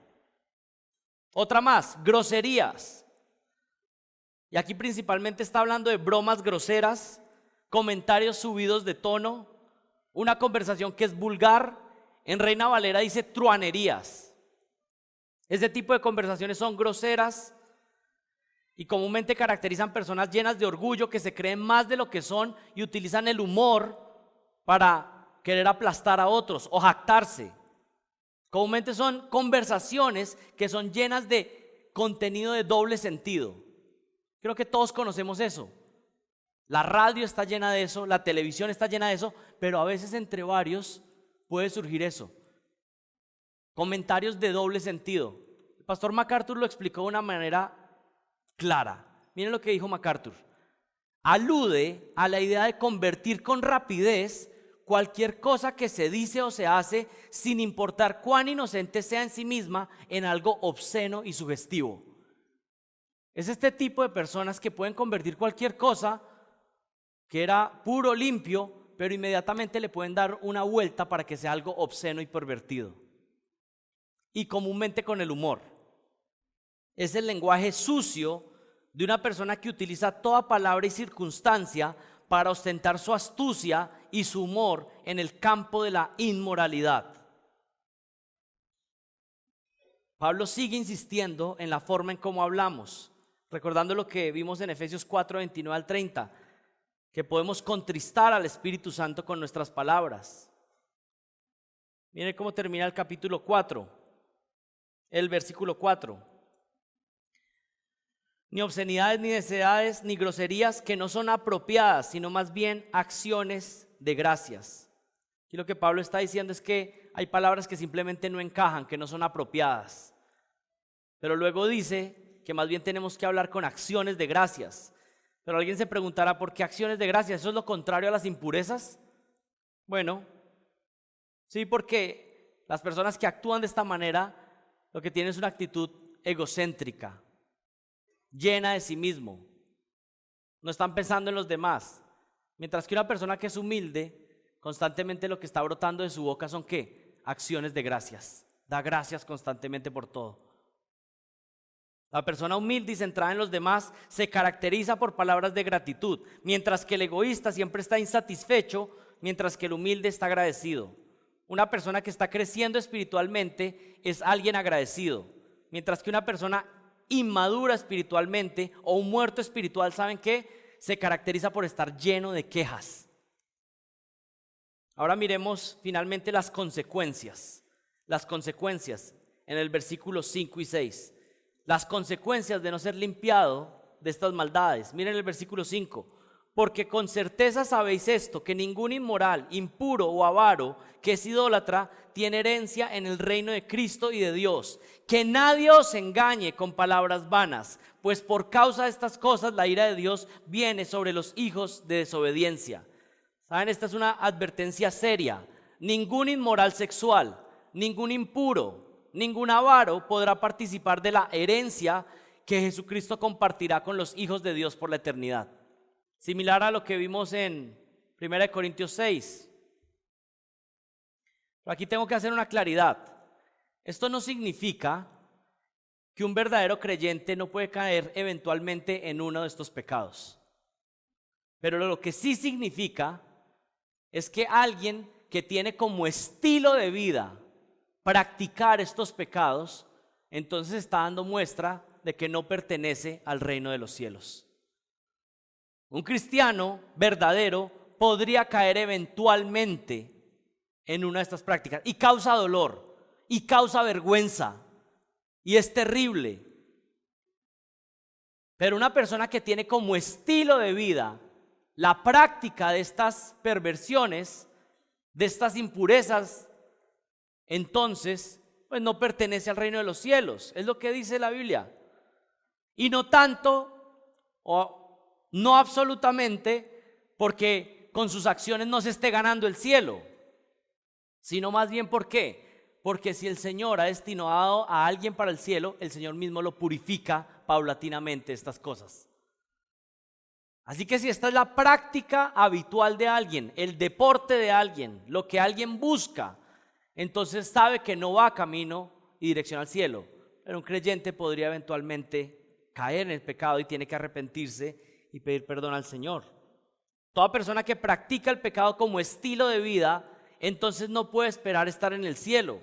Otra más, groserías. Y aquí principalmente está hablando de bromas groseras, comentarios subidos de tono, una conversación que es vulgar. En Reina Valera dice truanerías. Este tipo de conversaciones son groseras y comúnmente caracterizan personas llenas de orgullo que se creen más de lo que son y utilizan el humor para querer aplastar a otros o jactarse. Comúnmente son conversaciones que son llenas de contenido de doble sentido. Creo que todos conocemos eso. La radio está llena de eso, la televisión está llena de eso, pero a veces entre varios puede surgir eso. Comentarios de doble sentido. El pastor MacArthur lo explicó de una manera clara. Miren lo que dijo MacArthur. Alude a la idea de convertir con rapidez cualquier cosa que se dice o se hace, sin importar cuán inocente sea en sí misma, en algo obsceno y sugestivo. Es este tipo de personas que pueden convertir cualquier cosa que era puro, limpio, pero inmediatamente le pueden dar una vuelta para que sea algo obsceno y pervertido. Y comúnmente con el humor. Es el lenguaje sucio de una persona que utiliza toda palabra y circunstancia para ostentar su astucia y su humor en el campo de la inmoralidad. Pablo sigue insistiendo en la forma en cómo hablamos, recordando lo que vimos en Efesios 4, 29 al 30, que podemos contristar al Espíritu Santo con nuestras palabras. Miren cómo termina el capítulo 4, el versículo 4. Ni obscenidades, ni necedades, ni groserías que no son apropiadas, sino más bien acciones de gracias. Y lo que Pablo está diciendo es que hay palabras que simplemente no encajan, que no son apropiadas. Pero luego dice que más bien tenemos que hablar con acciones de gracias. Pero alguien se preguntará, ¿por qué acciones de gracias? ¿Eso es lo contrario a las impurezas? Bueno, sí, porque las personas que actúan de esta manera lo que tienen es una actitud egocéntrica, llena de sí mismo. No están pensando en los demás. Mientras que una persona que es humilde, constantemente lo que está brotando de su boca son ¿qué? acciones de gracias. Da gracias constantemente por todo. La persona humilde y centrada en los demás se caracteriza por palabras de gratitud, mientras que el egoísta siempre está insatisfecho, mientras que el humilde está agradecido. Una persona que está creciendo espiritualmente es alguien agradecido, mientras que una persona inmadura espiritualmente o un muerto espiritual, ¿saben qué? Se caracteriza por estar lleno de quejas. Ahora miremos finalmente las consecuencias. Las consecuencias en el versículo 5 y 6. Las consecuencias de no ser limpiado de estas maldades. Miren el versículo 5. Porque con certeza sabéis esto, que ningún inmoral, impuro o avaro que es idólatra tiene herencia en el reino de Cristo y de Dios. Que nadie os engañe con palabras vanas, pues por causa de estas cosas la ira de Dios viene sobre los hijos de desobediencia. ¿Saben? Esta es una advertencia seria. Ningún inmoral sexual, ningún impuro, ningún avaro podrá participar de la herencia que Jesucristo compartirá con los hijos de Dios por la eternidad. Similar a lo que vimos en 1 Corintios 6. Pero aquí tengo que hacer una claridad. Esto no significa que un verdadero creyente no puede caer eventualmente en uno de estos pecados. Pero lo que sí significa es que alguien que tiene como estilo de vida practicar estos pecados, entonces está dando muestra de que no pertenece al reino de los cielos. Un cristiano verdadero podría caer eventualmente en una de estas prácticas y causa dolor y causa vergüenza y es terrible. Pero una persona que tiene como estilo de vida la práctica de estas perversiones, de estas impurezas, entonces pues no pertenece al reino de los cielos. Es lo que dice la Biblia. Y no tanto o no absolutamente porque con sus acciones no se esté ganando el cielo, sino más bien ¿por qué? Porque si el Señor ha destinado a alguien para el cielo, el Señor mismo lo purifica paulatinamente estas cosas. Así que si esta es la práctica habitual de alguien, el deporte de alguien, lo que alguien busca, entonces sabe que no va camino y dirección al cielo. Pero un creyente podría eventualmente caer en el pecado y tiene que arrepentirse y pedir perdón al Señor. Toda persona que practica el pecado como estilo de vida, entonces no puede esperar estar en el cielo.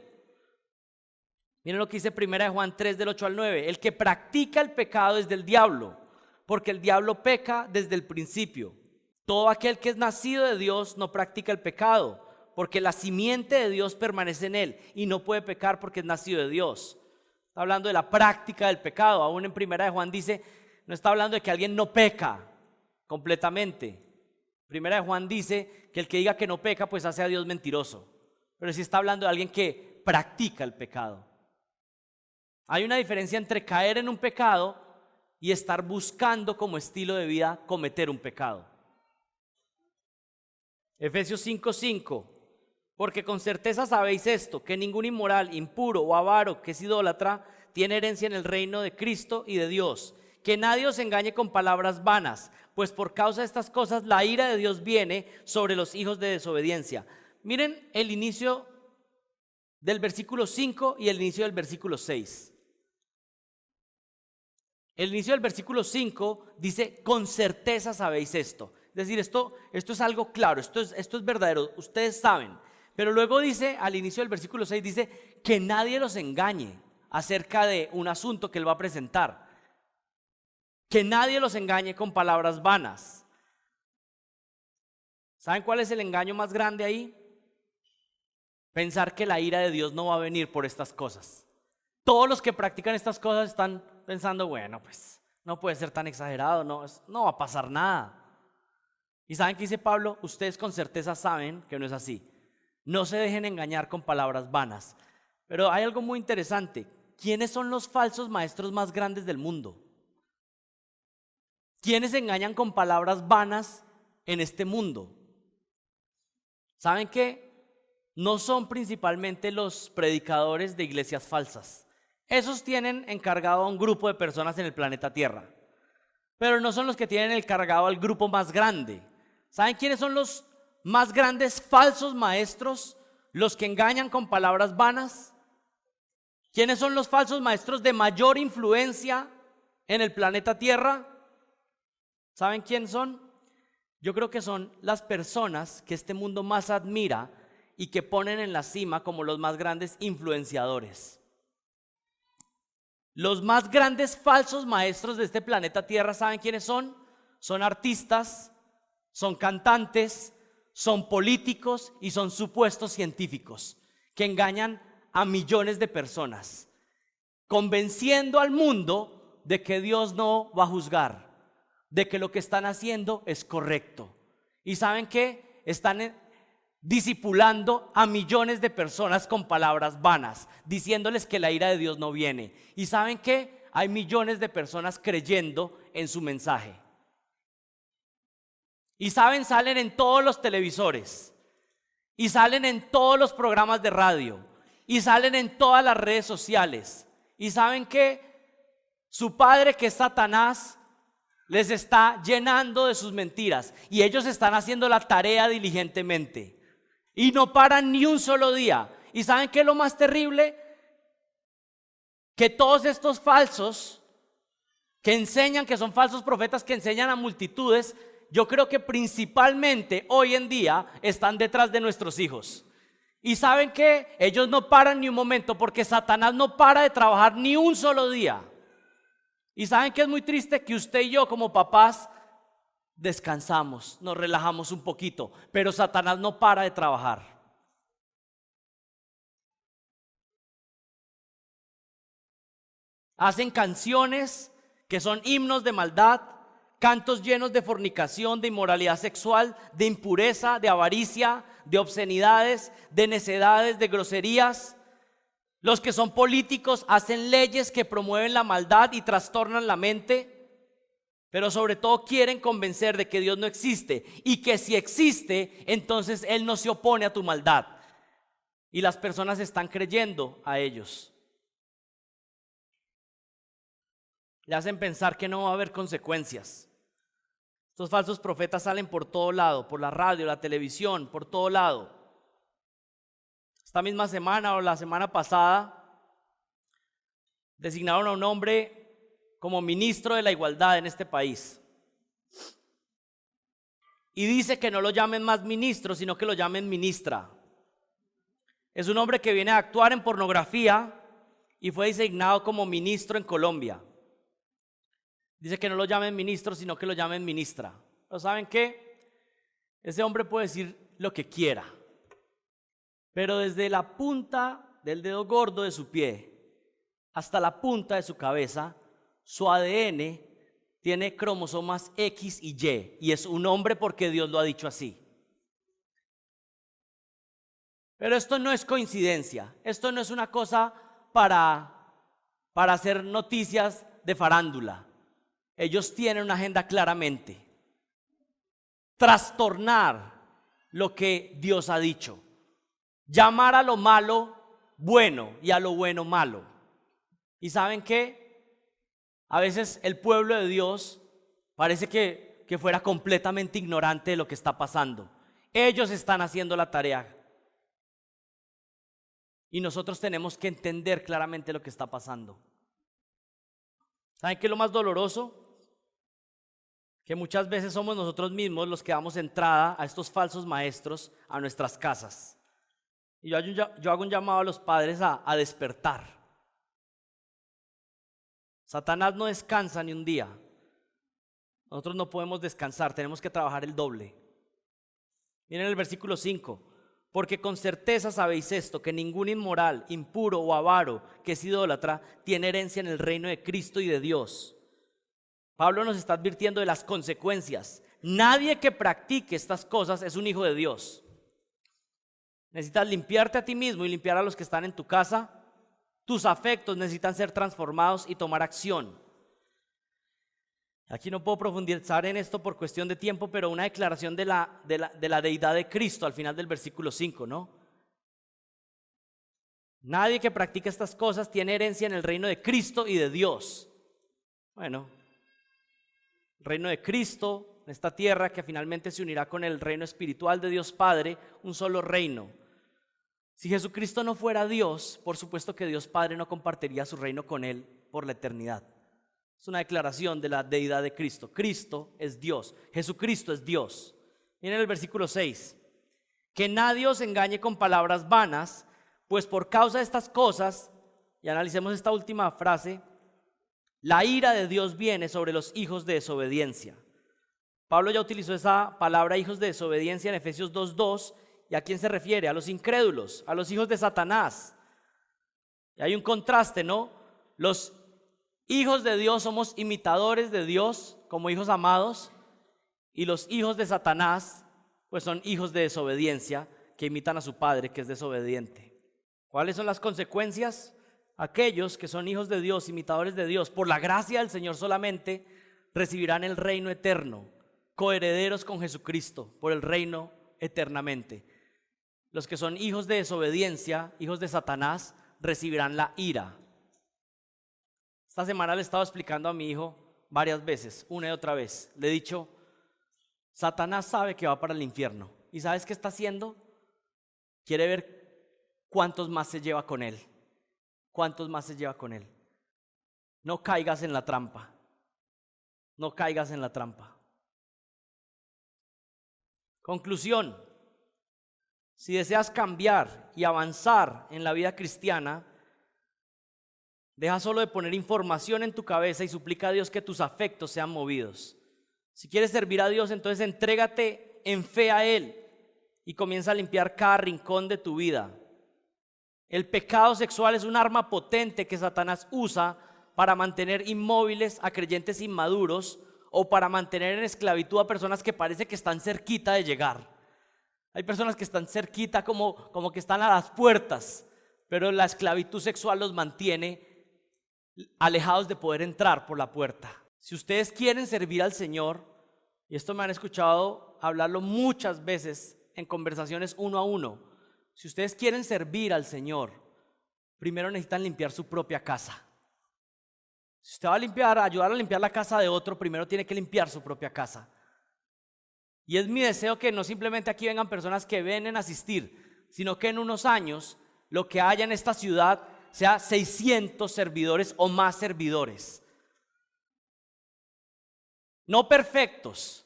Miren lo que dice 1 Juan 3 del 8 al 9. El que practica el pecado es del diablo, porque el diablo peca desde el principio. Todo aquel que es nacido de Dios no practica el pecado, porque la simiente de Dios permanece en él y no puede pecar porque es nacido de Dios. Está hablando de la práctica del pecado. Aún en 1 Juan dice, no está hablando de que alguien no peca completamente. 1 Juan dice que el que diga que no peca pues hace a Dios mentiroso. Pero sí está hablando de alguien que practica el pecado. Hay una diferencia entre caer en un pecado y estar buscando como estilo de vida cometer un pecado. Efesios 5:5. Porque con certeza sabéis esto, que ningún inmoral, impuro o avaro que es idólatra tiene herencia en el reino de Cristo y de Dios. Que nadie os engañe con palabras vanas, pues por causa de estas cosas la ira de Dios viene sobre los hijos de desobediencia. Miren el inicio del versículo 5 y el inicio del versículo 6. El inicio del versículo 5 dice, con certeza sabéis esto. Es decir, esto es algo claro, esto es verdadero, ustedes saben. Pero luego dice, al inicio del versículo 6, dice que nadie los engañe acerca de un asunto que él va a presentar. Que nadie los engañe con palabras vanas. ¿Saben cuál es el engaño más grande ahí? Pensar que la ira de Dios no va a venir por estas cosas. Todos los que practican estas cosas están pensando, bueno, pues no puede ser tan exagerado, no va a pasar nada. ¿Y saben qué dice Pablo? Ustedes con certeza saben que no es así. No se dejen engañar con palabras vanas. Pero hay algo muy interesante. ¿Quiénes son los falsos maestros más grandes del mundo? ¿Quiénes engañan con palabras vanas en este mundo? ¿Saben qué? No son principalmente los predicadores de iglesias falsas. Esos tienen encargado a un grupo de personas en el planeta Tierra. Pero no son los que tienen encargado al grupo más grande. ¿Saben quiénes son los más grandes falsos maestros los que engañan con palabras vanas. ¿Quiénes son los falsos maestros de mayor influencia en el planeta Tierra? ¿Saben quién son? Yo creo que son las personas que este mundo más admira y que ponen en la cima como los más grandes influenciadores. Los más grandes falsos maestros de este planeta Tierra, ¿saben quiénes son? Son artistas, son cantantes, son políticos y son supuestos científicos que engañan a millones de personas, convenciendo al mundo de que Dios no va a juzgar, de que lo que están haciendo es correcto. ¿Y saben qué? Están discipulando a millones de personas con palabras vanas, diciéndoles que la ira de Dios no viene. ¿Y saben qué? Hay millones de personas creyendo en su mensaje. Y saben, salen en todos los televisores, y salen en todos los programas de radio, y salen en todas las redes sociales. ¿Y saben qué? Su padre, que es Satanás, les está llenando de sus mentiras, y ellos están haciendo la tarea diligentemente, y no paran ni un solo día. ¿Y saben qué es lo más terrible? Que todos estos falsos que enseñan, que son falsos profetas, que enseñan a multitudes, yo creo que principalmente hoy en día están detrás de nuestros hijos. Y saben que ellos no paran ni un momento, porque Satanás no para de trabajar ni un solo día. Y saben que es muy triste que usted y yo como papás descansamos, nos relajamos un poquito, pero Satanás no para de trabajar. Hacen canciones que son himnos de maldad, cantos llenos de fornicación, de inmoralidad sexual, de impureza, de avaricia, de obscenidades, de necedades, de groserías. Los que son políticos hacen leyes que promueven la maldad y trastornan la mente, pero sobre todo quieren convencer de que Dios no existe, y que si existe, entonces Él no se opone a tu maldad. Y las personas están creyendo a ellos. Le hacen pensar que no va a haber consecuencias. Estos falsos profetas salen por todo lado, por la radio, la televisión, por todo lado. Esta misma semana o la semana pasada designaron a un hombre como ministro de la igualdad en este país. Y dice que no lo llamen más ministro, sino que lo llamen ministra. Es un hombre que viene a actuar en pornografía y fue designado como ministro en Colombia. Dice que no lo llamen ministro, sino que lo llamen ministra. ¿Pero saben qué? Ese hombre puede decir lo que quiera, pero desde la punta del dedo gordo de su pie hasta la punta de su cabeza, su ADN tiene cromosomas X y Y, y es un hombre porque Dios lo ha dicho así. Pero esto no es coincidencia, esto no es una cosa para hacer noticias de farándula. Ellos tienen una agenda claramente: trastornar lo que Dios ha dicho, llamar a lo malo bueno y a lo bueno malo. ¿Y saben qué? A veces el pueblo de Dios parece que fuera completamente ignorante de lo que está pasando. Ellos están haciendo la tarea, y nosotros tenemos que entender claramente lo que está pasando. ¿Saben qué es lo más doloroso? Que muchas veces somos nosotros mismos los que damos entrada a estos falsos maestros a nuestras casas. Y yo hago un llamado a los padres a despertar. Satanás no descansa ni un día. Nosotros no podemos descansar, tenemos que trabajar el doble. Miren el versículo 5. Porque con certeza sabéis esto, que ningún inmoral, impuro o avaro que es idólatra tiene herencia en el reino de Cristo y de Dios. Pablo nos está advirtiendo de las consecuencias. Nadie que practique estas cosas es un hijo de Dios. Necesitas limpiarte a ti mismo y limpiar a los que están en tu casa. Tus afectos necesitan ser transformados y tomar acción. Aquí no puedo profundizar en esto por cuestión de tiempo, pero una declaración de la deidad de Cristo al final del versículo 5, ¿no? Nadie que practique estas cosas tiene herencia en el reino de Cristo y de Dios. Bueno, el reino de Cristo, en esta tierra que finalmente se unirá con el reino espiritual de Dios Padre, un solo reino. Si Jesucristo no fuera Dios, por supuesto que Dios Padre no compartiría su reino con Él por la eternidad. Es una declaración de la deidad de Cristo. Cristo es Dios, Jesucristo es Dios. Miren el versículo 6. Que nadie os engañe con palabras vanas, pues por causa de estas cosas, y analicemos esta última frase, la ira de Dios viene sobre los hijos de desobediencia. Pablo ya utilizó esa palabra hijos de desobediencia en Efesios 2:2. ¿Y a quién se refiere? A los incrédulos, a los hijos de Satanás. Y hay un contraste, ¿no? Los hijos de Dios somos imitadores de Dios como hijos amados, y los hijos de Satanás pues son hijos de desobediencia que imitan a su padre que es desobediente. ¿Cuáles son las consecuencias? Aquellos que son hijos de Dios, imitadores de Dios, por la gracia del Señor solamente, recibirán el reino eterno, coherederos con Jesucristo por el reino eternamente. Los que son hijos de desobediencia, hijos de Satanás, recibirán la ira. Esta semana le he estado explicando a mi hijo varias veces, una y otra vez. Le he dicho, Satanás sabe que va para el infierno. ¿Y sabes qué está haciendo? Quiere ver cuántos más se lleva con él. ¿Cuántos más se lleva con él? No caigas en la trampa. No caigas en la trampa. Conclusión. Si deseas cambiar y avanzar en la vida cristiana, deja solo de poner información en tu cabeza y suplica a Dios que tus afectos sean movidos. Si quieres servir a Dios, entonces entrégate en fe a Él y comienza a limpiar cada rincón de tu vida. El pecado sexual es un arma potente que Satanás usa para mantener inmóviles a creyentes inmaduros o para mantener en esclavitud a personas que parece que están cerquita de llegar. Hay personas que están cerquita como que están a las puertas, pero la esclavitud sexual los mantiene alejados de poder entrar por la puerta. Si ustedes quieren servir al Señor, y esto me han escuchado hablarlo muchas veces en conversaciones uno a uno, si ustedes quieren servir al Señor, primero necesitan limpiar su propia casa. Si usted va a ayudar a limpiar la casa de otro, primero tiene que limpiar su propia casa. Y es mi deseo que no simplemente aquí vengan personas que vienen a asistir, sino que en unos años lo que haya en esta ciudad sea 600 servidores o más servidores. No perfectos,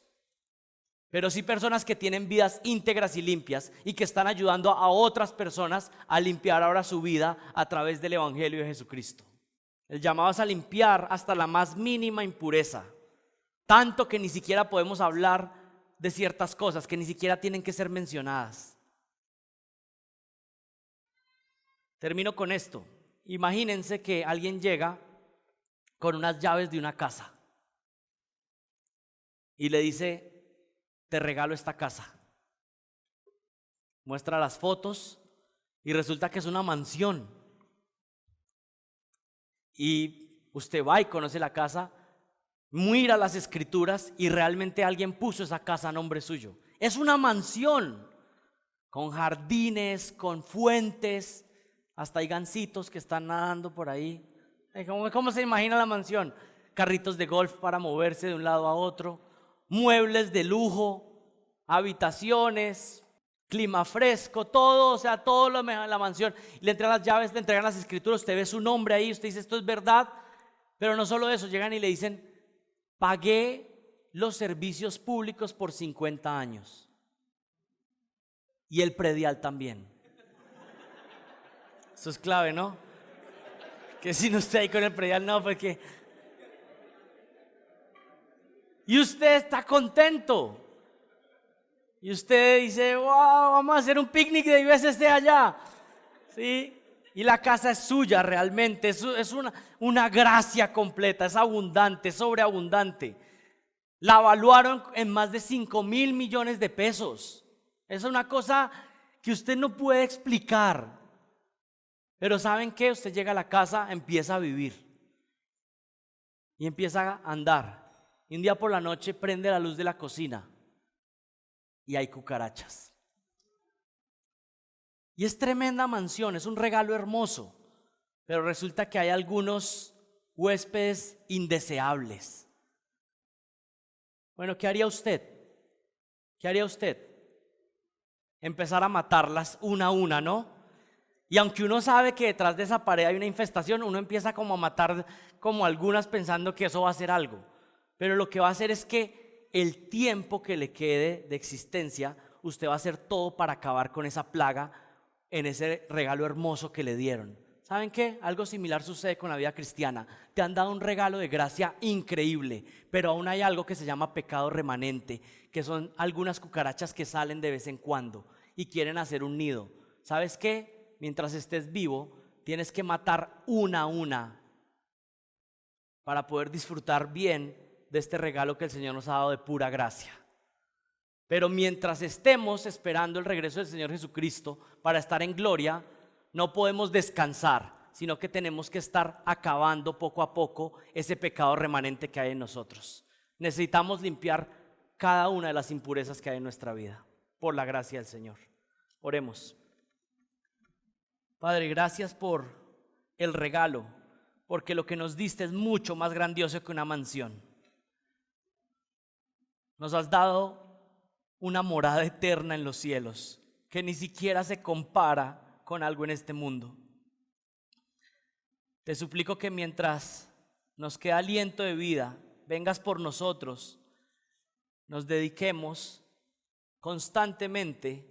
pero sí personas que tienen vidas íntegras y limpias y que están ayudando a otras personas a limpiar ahora su vida a través del Evangelio de Jesucristo. El llamado es a limpiar hasta la más mínima impureza, tanto que ni siquiera podemos hablar de ciertas cosas que ni siquiera tienen que ser mencionadas. Termino con esto. Imagínense que alguien llega con unas llaves de una casa y le dice, te regalo esta casa. Muestra las fotos y resulta que es una mansión. Y usted va y conoce la casa, mira las escrituras y realmente alguien puso esa casa a nombre suyo. Es una mansión con jardines, con fuentes, hasta hay gansitos que están nadando por ahí. ¿Cómo se imagina la mansión? Carritos de golf para moverse de un lado a otro, muebles de lujo, habitaciones, clima fresco, todo, o sea, todo lo mejor en la mansión. Le entregan las llaves, le entregan las escrituras, usted ve su nombre ahí, usted dice esto es verdad, pero no solo eso, llegan y le dicen, pagué los servicios públicos por 50 años y el predial también. Eso es clave, ¿no? Que si no esté ahí con el predial, no, porque... Y usted está contento. Y usted dice, wow, vamos a hacer un picnic de IBSC allá. ¿Sí? Y la casa es suya realmente, es una gracia completa, es abundante, es sobreabundante. La evaluaron en más de 5,000 millones de pesos. Es una cosa que usted no puede explicar. Pero ¿saben qué? Usted llega a la casa, empieza a vivir. Y empieza a andar. Y un día por la noche prende la luz de la cocina. Y hay cucarachas. Y es tremenda mansión, es un regalo hermoso. Pero resulta que hay algunos huéspedes indeseables. Bueno, ¿qué haría usted? ¿Qué haría usted? Empezar a matarlas una a una, ¿no? Y aunque uno sabe que detrás de esa pared hay una infestación, uno empieza como a matar como algunas pensando que eso va a hacer algo. Pero lo que va a hacer es que el tiempo que le quede de existencia, usted va a hacer todo para acabar con esa plaga en ese regalo hermoso que le dieron. ¿Saben qué? Algo similar sucede con la vida cristiana. Te han dado un regalo de gracia increíble, pero aún hay algo que se llama pecado remanente, que son algunas cucarachas que salen de vez en cuando y quieren hacer un nido. ¿Sabes qué? Mientras estés vivo, tienes que matar una a una para poder disfrutar bien de este regalo que el Señor nos ha dado de pura gracia. Pero mientras estemos esperando el regreso del Señor Jesucristo para estar en gloria, no podemos descansar, sino que tenemos que estar acabando poco a poco ese pecado remanente que hay en nosotros. Necesitamos limpiar cada una de las impurezas que hay en nuestra vida, por la gracia del Señor. Oremos. Padre, gracias por el regalo, porque lo que nos diste es mucho más grandioso que una mansión. Nos has dado una morada eterna en los cielos, que ni siquiera se compara con algo en este mundo. Te suplico que mientras nos queda aliento de vida, vengas por nosotros, nos dediquemos constantemente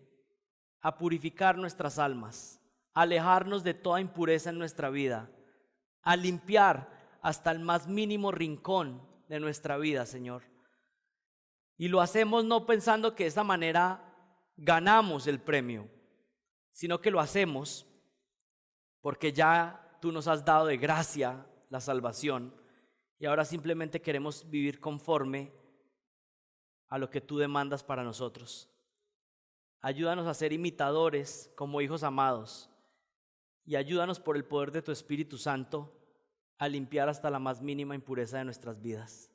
a purificar nuestras almas, a alejarnos de toda impureza en nuestra vida, a limpiar hasta el más mínimo rincón de nuestra vida, Señor. Y lo hacemos no pensando que de esa manera ganamos el premio, sino que lo hacemos porque ya tú nos has dado de gracia la salvación y ahora simplemente queremos vivir conforme a lo que tú demandas para nosotros. Ayúdanos a ser imitadores como hijos amados y ayúdanos por el poder de tu Espíritu Santo a limpiar hasta la más mínima impureza de nuestras vidas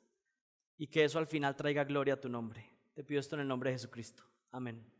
y que eso al final traiga gloria a tu nombre. Te pido esto en el nombre de Jesucristo. Amén.